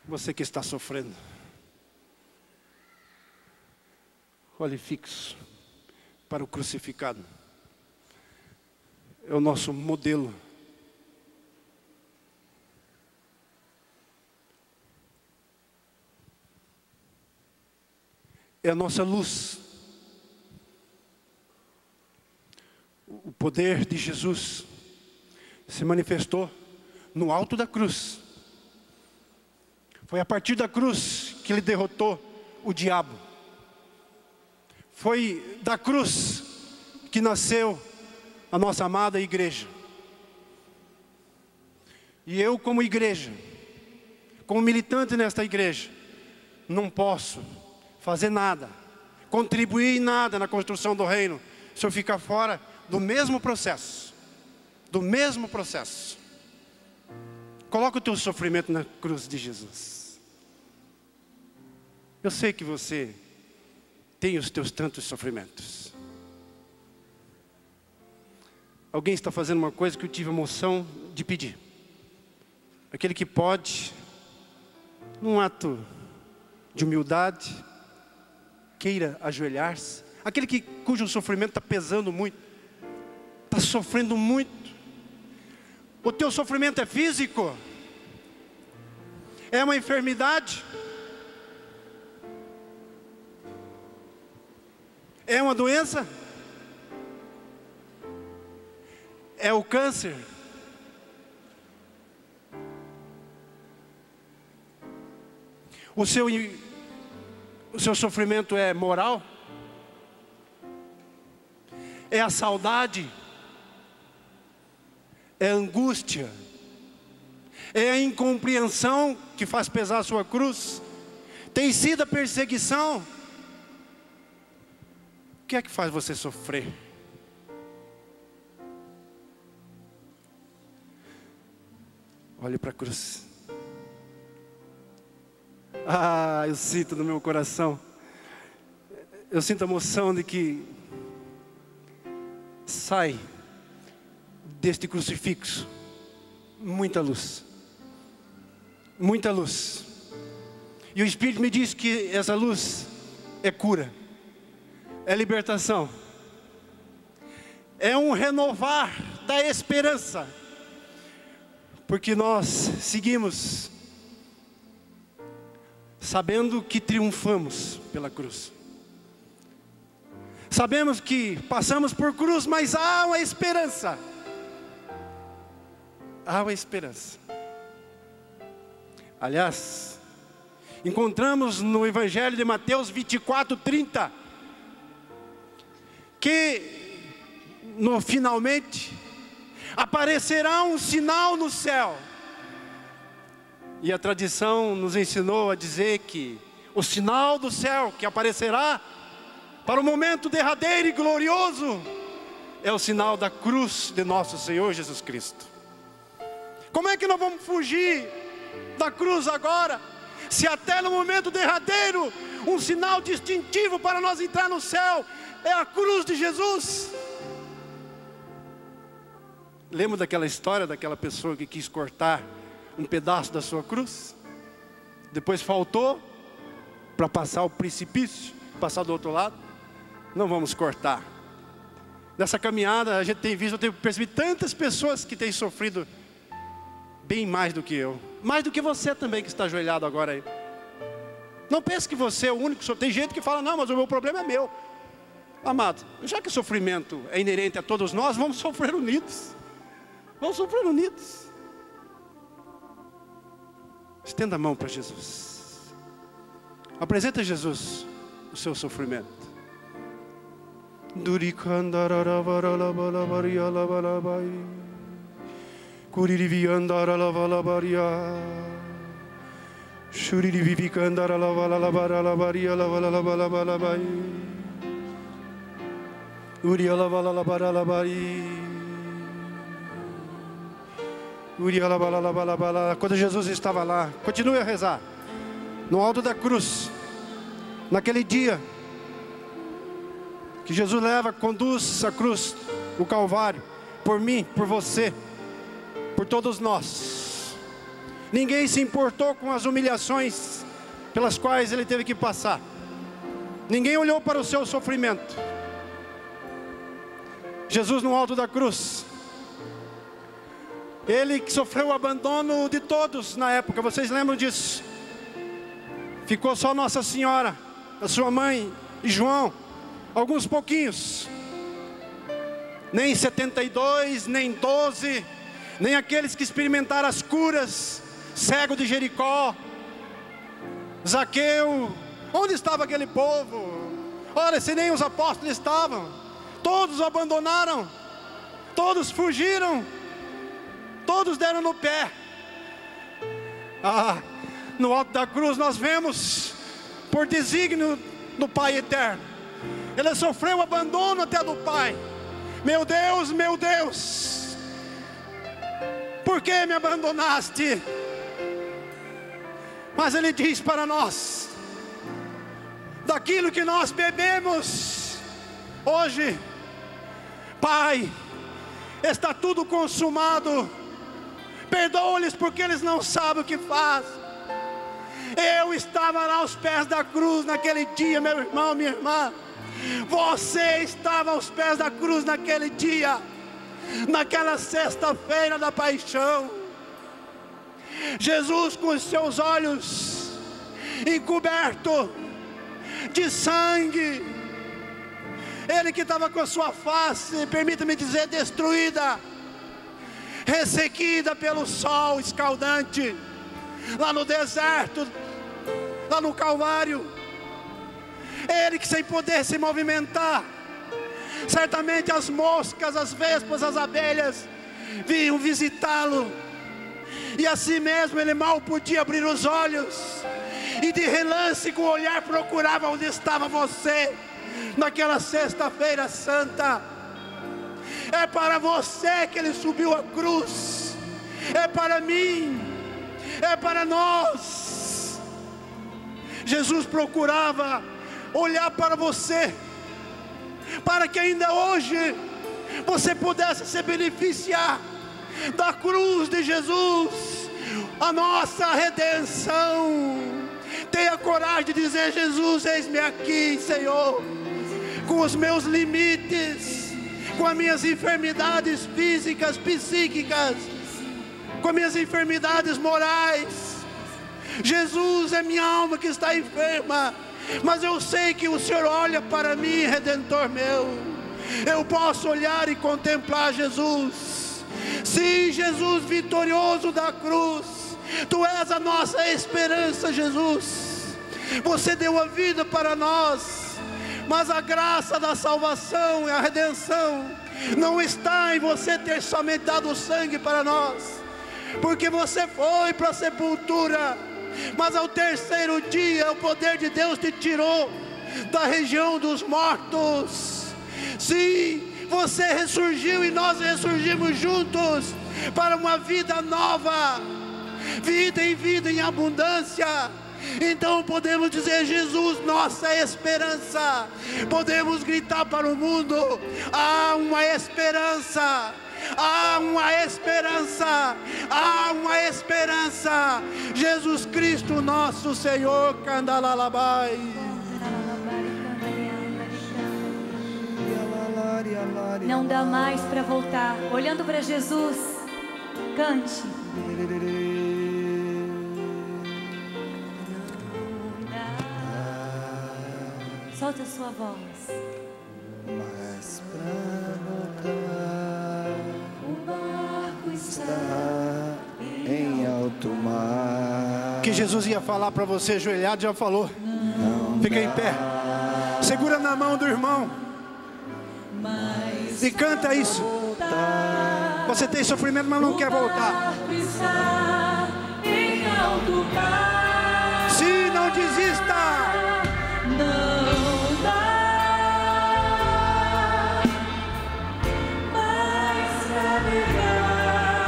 Você que está sofrendo, olhe fixo para o crucificado. É o nosso modelo é a nossa luz. O poder de Jesus se manifestou no alto da cruz. Foi a partir da cruz que ele derrotou o diabo. Foi da cruz que nasceu a nossa amada igreja. E eu, como igreja, como militante nesta igreja, não posso fazer nada, contribuir em nada na construção do reino, se eu ficar fora do mesmo processo. Do mesmo processo. Coloca o teu sofrimento na cruz de Jesus. Eu sei que você tem os teus tantos sofrimentos. Alguém está fazendo uma coisa que eu tive a emoção de pedir. Aquele que pode, num ato de humildade, queira ajoelhar-se. Aquele cujo sofrimento está pesando muito, está sofrendo muito. O teu sofrimento é físico? É uma enfermidade? É uma doença? É o câncer? O seu sofrimento é moral? É a saudade? É a angústia? É a incompreensão que faz pesar a sua cruz? Tem sido a perseguição? O que é que faz você sofrer? Olhe para a cruz. Eu sinto no meu coração. Eu sinto a emoção de que sai deste crucifixo muita luz. Muita luz. E o Espírito me diz que essa luz é cura. É libertação. É um renovar da esperança. Porque nós seguimos sabendo que triunfamos pela cruz. Sabemos que passamos por cruz, mas há uma esperança. Há uma esperança. Aliás, encontramos no Evangelho de Mateus 24:30 que no finalmente aparecerá um sinal no céu. E a tradição nos ensinou a dizer que o sinal do céu que aparecerá para o momento derradeiro e glorioso é o sinal da cruz de nosso Senhor Jesus Cristo. Como é que nós vamos fugir da cruz agora, se até no momento derradeiro um sinal distintivo para nós entrar no céu é a cruz de Jesus? Lembra daquela história daquela pessoa que quis cortar um pedaço da sua cruz? Depois faltou para passar o precipício, passar do outro lado. Não vamos cortar. Nessa caminhada a gente tem visto, eu tenho percebido tantas pessoas que têm sofrido bem mais do que eu. Mais do que você também que está ajoelhado agora aí. Não pense que você é o único. Tem gente que fala, não, mas o meu problema é meu. Amado, já que o sofrimento é inerente a todos nós, vamos sofrer unidos. Vamos sofrer unidos. Estenda a mão para Jesus. Apresenta a Jesus o seu sofrimento. Quando Jesus estava lá, continue a rezar, no alto da cruz, naquele dia que Jesus conduz a cruz, o Calvário, por mim, por você, por todos nós. Ninguém se importou com as humilhações pelas quais ele teve que passar. Ninguém olhou para o seu sofrimento. Jesus no alto da cruz, ele que sofreu o abandono de todos na época, vocês lembram disso? Ficou só Nossa Senhora a sua mãe e João, alguns pouquinhos, nem 72, nem 12, nem aqueles que experimentaram as curas, cego de Jericó, Zaqueu. Onde estava aquele povo? Olha, se nem os apóstolos estavam, todos o abandonaram, todos fugiram, todos deram no pé. No alto da cruz nós vemos, por desígnio do Pai eterno, Ele sofreu o abandono até do Pai. Meu Deus, por que me abandonaste? Mas Ele diz para nós, daquilo que nós bebemos hoje: Pai, está tudo consumado, perdoa-lhes porque eles não sabem o que fazem. Eu estava lá aos pés da cruz naquele dia, meu irmão, minha irmã. Você estava aos pés da cruz naquele dia, naquela sexta-feira da paixão. Jesus, com os seus olhos encobertos de sangue, Ele que estava com a sua face, permita-me dizer, destruída, ressequida pelo sol escaldante, lá no deserto, lá no Calvário. Ele que sem poder se movimentar, certamente as moscas, as vespas, as abelhas vinham visitá-lo, e assim mesmo Ele mal podia abrir os olhos, e de relance com o olhar procurava onde estava você, naquela sexta-feira santa. É para você que Ele subiu a cruz, é para mim, é para nós. Jesus procurava olhar para você, para que ainda hoje você pudesse se beneficiar da cruz de Jesus, a nossa redenção. Tenha coragem de dizer: Jesus, eis-me aqui, Senhor, com os meus limites, com as minhas enfermidades físicas, psíquicas, com as minhas enfermidades morais. Jesus, é minha alma que está enferma, mas eu sei que o Senhor olha para mim, Redentor meu. Eu posso olhar e contemplar Jesus. Sim, Jesus vitorioso da cruz, Tu és a nossa esperança, Jesus. Você deu a vida para nós, mas a graça da salvação e a redenção não está em você ter somente dado o sangue para nós, porque você foi para a sepultura, mas ao terceiro dia o poder de Deus te tirou da região dos mortos. Sim, você ressurgiu e nós ressurgimos juntos para uma vida nova, vida em abundância. Então podemos dizer: Jesus, nossa esperança. Podemos gritar para o mundo: há uma esperança, há uma esperança, há uma esperança. Jesus Cristo nosso Senhor. Candalalabai. Não dá mais para voltar. Olhando para Jesus, cante. Solta a sua voz. Mas pra voltar, o barco está em alto mar. Que Jesus ia falar para você ajoelhado, já falou. Fica em pé, segura na mão do irmão e canta isso. Você tem sofrimento, mas não quer voltar. Sim, não desista. Não dá mais pra negar.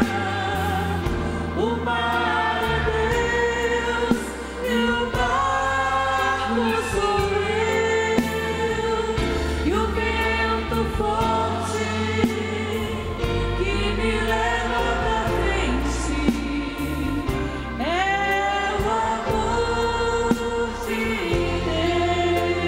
O mar é Deus e o barco sou eu, e o vento forte que me leva pra frente é o amor de Deus.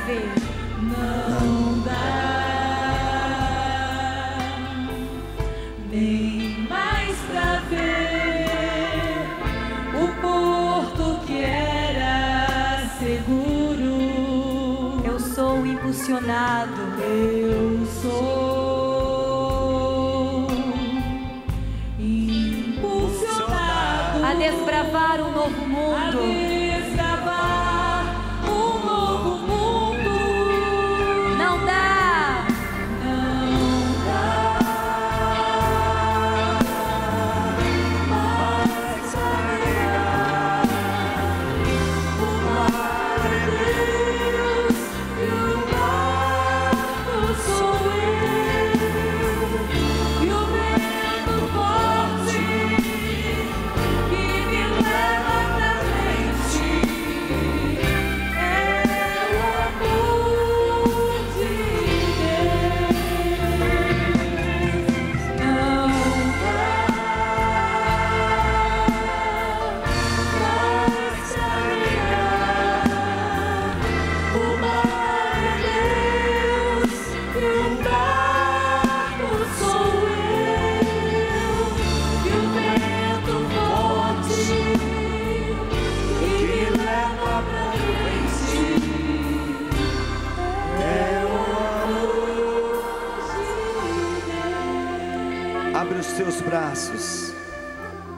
ver. Não dá nem mais pra ver o porto que era seguro. Eu sou impulsionado. Eu sou impulsionado A desbravar um novo mundo. a desbravar um novo mundo. Não dá. Não dá mais pra negar o mar é Deus e o barco sou eu, e o vento forte que me leva pra frente é o amor de Deus. Não dá mais pra negar, o mar é Deus e o barco sou eu, e o vento forte que me leva pra frente é o amor de Deus. Abre os teus braços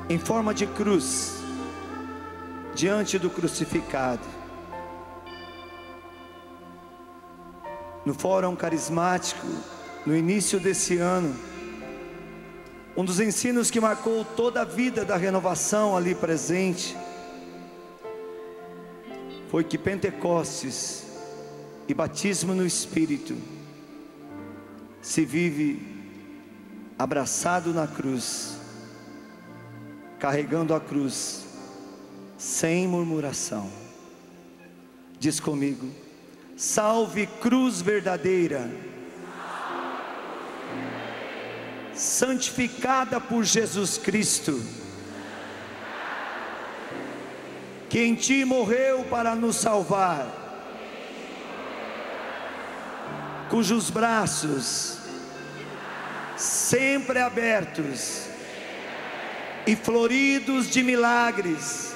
em forma de cruz diante do crucificado. No Fórum Carismático, no início desse ano, um dos ensinos que marcou toda a vida da renovação ali presente foi que Pentecostes e batismo no Espírito se vive abraçado na cruz, carregando a cruz, sem murmuração. Diz comigo: salve cruz verdadeira, santificada por Jesus Cristo, que em ti morreu para nos salvar, cujos braços sempre abertos e floridos de milagres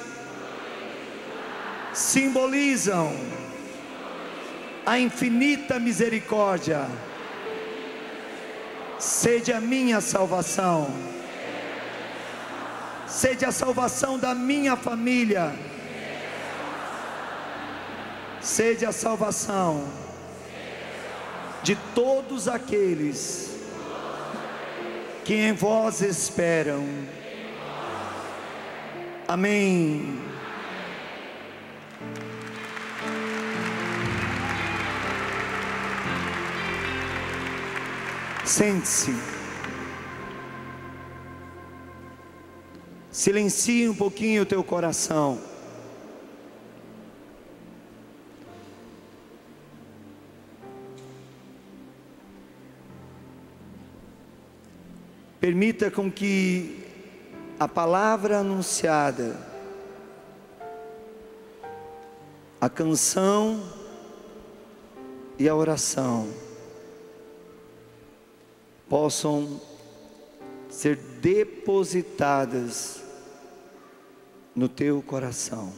simbolizam a infinita misericórdia. Sede a minha salvação, sede a salvação da minha família, sede a salvação de todos aqueles que em vós esperam. Amém. Sente-se. Silencie um pouquinho o teu coração. Permita com que a palavra anunciada, a canção e a oração possam ser depositadas no teu coração.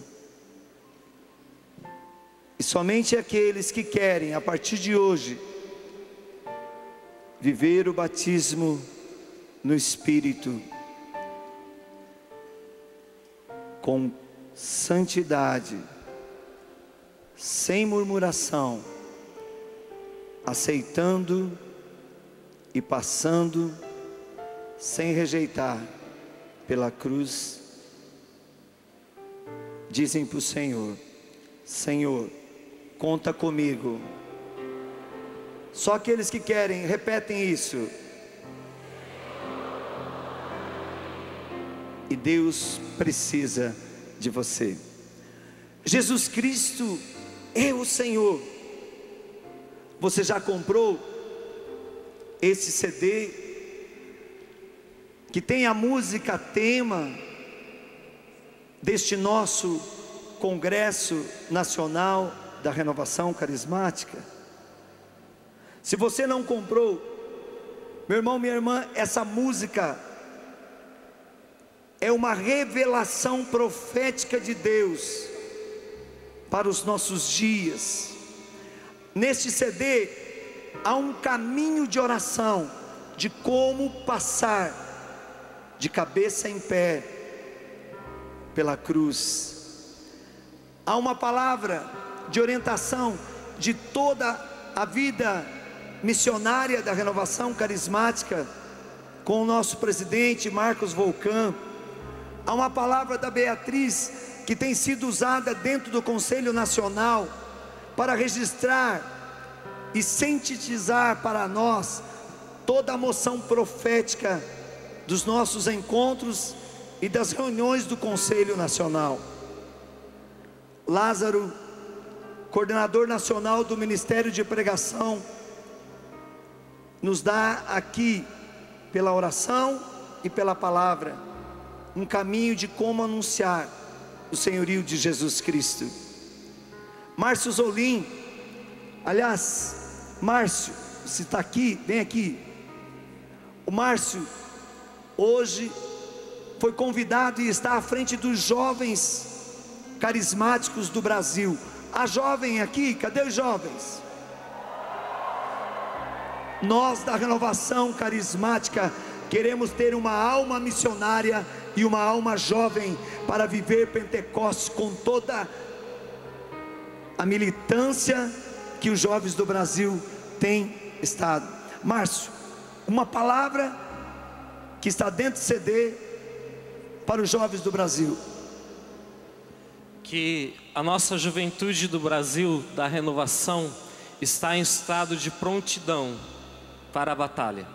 E somente aqueles que querem, a partir de hoje, viver o batismo no Espírito, com santidade, sem murmuração, aceitando e passando, sem rejeitar, pela cruz, dizem para o Senhor: Senhor, conta comigo. Só aqueles que querem, repetem isso. E Deus precisa de você. Jesus Cristo é o Senhor. Você já comprou esse CD que tem a música tema deste nosso Congresso Nacional da Renovação Carismática. Se você não comprou, meu irmão, minha irmã, essa música é uma revelação profética de Deus para os nossos dias. Neste CD há um caminho de oração, de como passar de cabeça em pé pela cruz. Há uma palavra de orientação de toda a vida missionária da Renovação Carismática, com o nosso presidente Marcos Volcan. Há uma palavra da Beatriz, que tem sido usada dentro do Conselho Nacional, para registrar e sintetizar para nós toda a moção profética dos nossos encontros e das reuniões do Conselho Nacional. Lázaro, coordenador nacional do Ministério de Pregação, nos dá aqui, pela oração e pela palavra, um caminho de como anunciar o senhorio de Jesus Cristo. Márcio Zolim, aliás, Márcio, se está aqui, vem aqui. O Márcio, hoje, foi convidado e está à frente dos jovens carismáticos do Brasil. Há jovem aqui? Cadê os jovens? Nós da Renovação Carismática queremos ter uma alma missionária e uma alma jovem para viver Pentecostes com toda a militância que os jovens do Brasil têm estado. Márcio, uma palavra que está dentro do CD para os jovens do Brasil. Que a nossa juventude do Brasil, da Renovação, está em estado de prontidão para a batalha.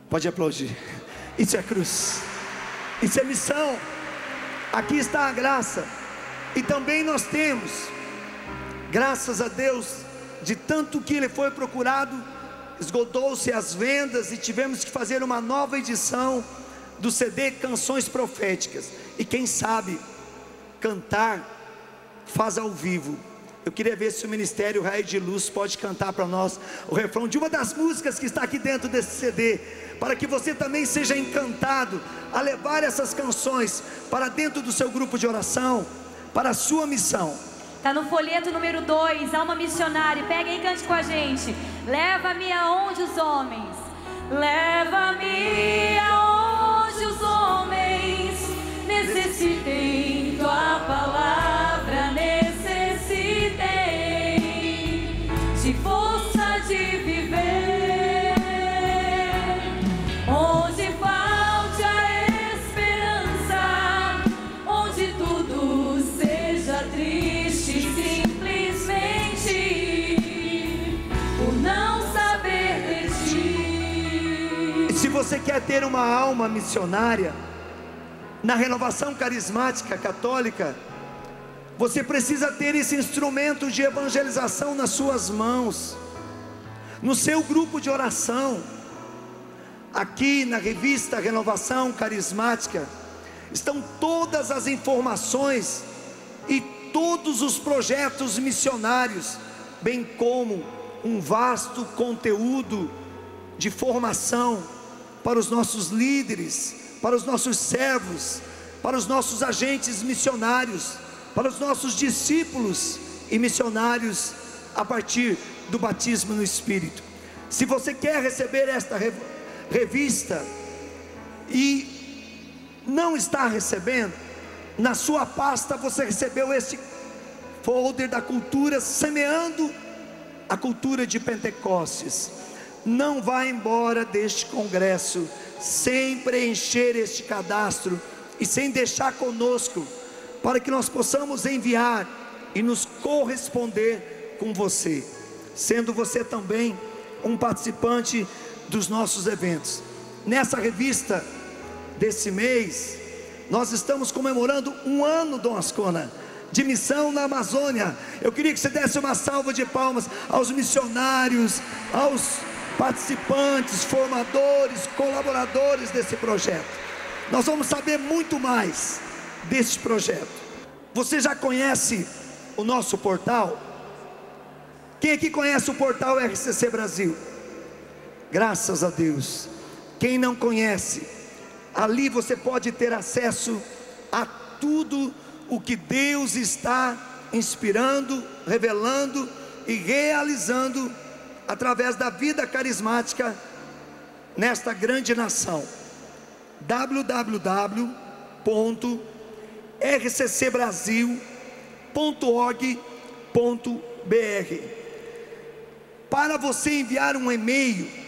Pode aplaudir. Isso é cruz, isso é missão. Aqui está a graça. E também nós temos, graças a Deus, de tanto que ele foi procurado, esgotou-se as vendas e tivemos que fazer uma nova edição do CD Canções Proféticas. E quem sabe cantar faz ao vivo. Eu queria ver se o Ministério Raio de Luz pode cantar para nós o refrão de uma das músicas que está aqui dentro desse CD, para que você também seja encantado a levar essas canções para dentro do seu grupo de oração, para a sua missão. Está no folheto número 2, alma missionária. Pega aí e cante com a gente. Leva-me aonde os homens, leva-me aonde os homens necessitem tua palavra, necessitem de força de viver, onde falte a esperança, onde tudo seja triste, simplesmente por não saber de ti. E se você quer ter uma alma missionária na Renovação Carismática Católica, você precisa ter esse instrumento de evangelização nas suas mãos, no seu grupo de oração. Aqui na revista Renovação Carismática estão todas as informações e todos os projetos missionários, bem como um vasto conteúdo de formação para os nossos líderes, para os nossos servos, para os nossos agentes missionários, para os nossos discípulos e missionários a partir do batismo no Espírito. Se você quer receber esta revista e não está recebendo, na sua pasta você recebeu este folder da cultura, semeando a cultura de Pentecostes. Não vá embora deste congresso sem preencher este cadastro e sem deixar conosco, para que nós possamos enviar e nos corresponder com você, sendo você também um participante dos nossos eventos. Nessa revista desse mês, nós estamos comemorando um ano, Dom Ascona, de missão na Amazônia. Eu queria que você desse uma salva de palmas aos missionários, aos participantes, formadores, colaboradores desse projeto. Nós vamos saber muito mais desse projeto. Você já conhece o nosso portal? Quem aqui conhece o portal RCC Brasil? Graças a Deus. Quem não conhece, ali você pode ter acesso a tudo o que Deus está inspirando, revelando e realizando através da vida carismática nesta grande nação. www.rccbrasil.org.br. Para você enviar um e-mail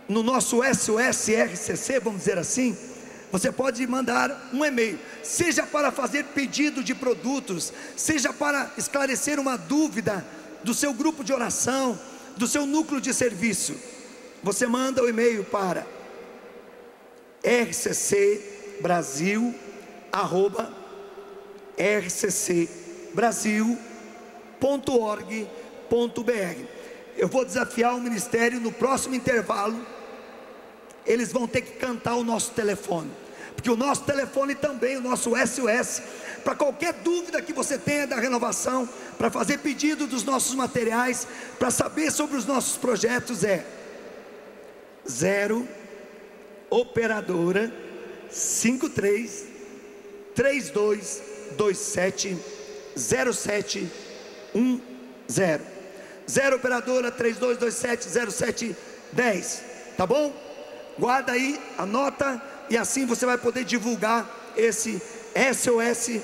no nosso SOS RCC, vamos dizer assim, você pode mandar um e-mail, seja para fazer pedido de produtos, seja para esclarecer uma dúvida do seu grupo de oração, do seu núcleo de serviço. Você manda o e-mail para rccbrasil@rccbrasil.org.br. Eu vou desafiar o ministério no próximo intervalo. Eles vão ter que cantar o nosso telefone, porque o nosso telefone também, o nosso SOS, para qualquer dúvida que você tenha da renovação, para fazer pedido dos nossos materiais, para saber sobre os nossos projetos, é 0 operadora 53 3227 0710. 0 operadora 3227 0710. Tá bom? Guarda aí, anota, e assim você vai poder divulgar esse SOS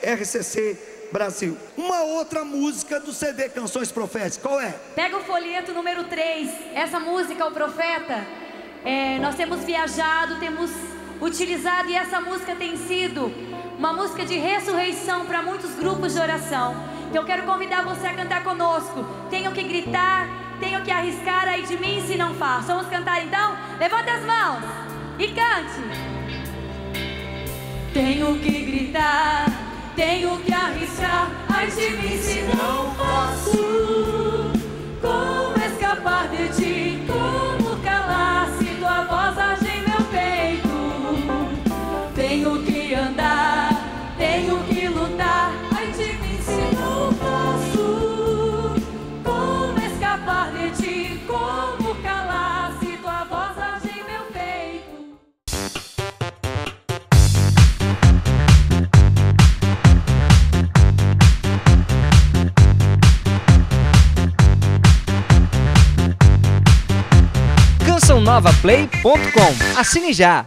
RCC Brasil. Uma outra música do CD Canções Proféticas, qual é? Pega o folheto número 3. Essa música, O Profeta, nós temos viajado, temos utilizado, e essa música tem sido uma música de ressurreição para muitos grupos de oração. Então eu quero convidar você a cantar conosco. Tenho que gritar, tenho que arriscar, aí de mim se não faço. Vamos cantar então? Levanta as mãos e cante. Tenho que gritar, tenho que arriscar, ai de mim se não faço. Como escapar de ti, como calar se tua voz age em meu peito. Tenho que andar, tenho que lutar, ai de mim se não faço. Como escapar de ti, como calar se tua voz age em meu peito. cançãonovaplay.com. Assine já!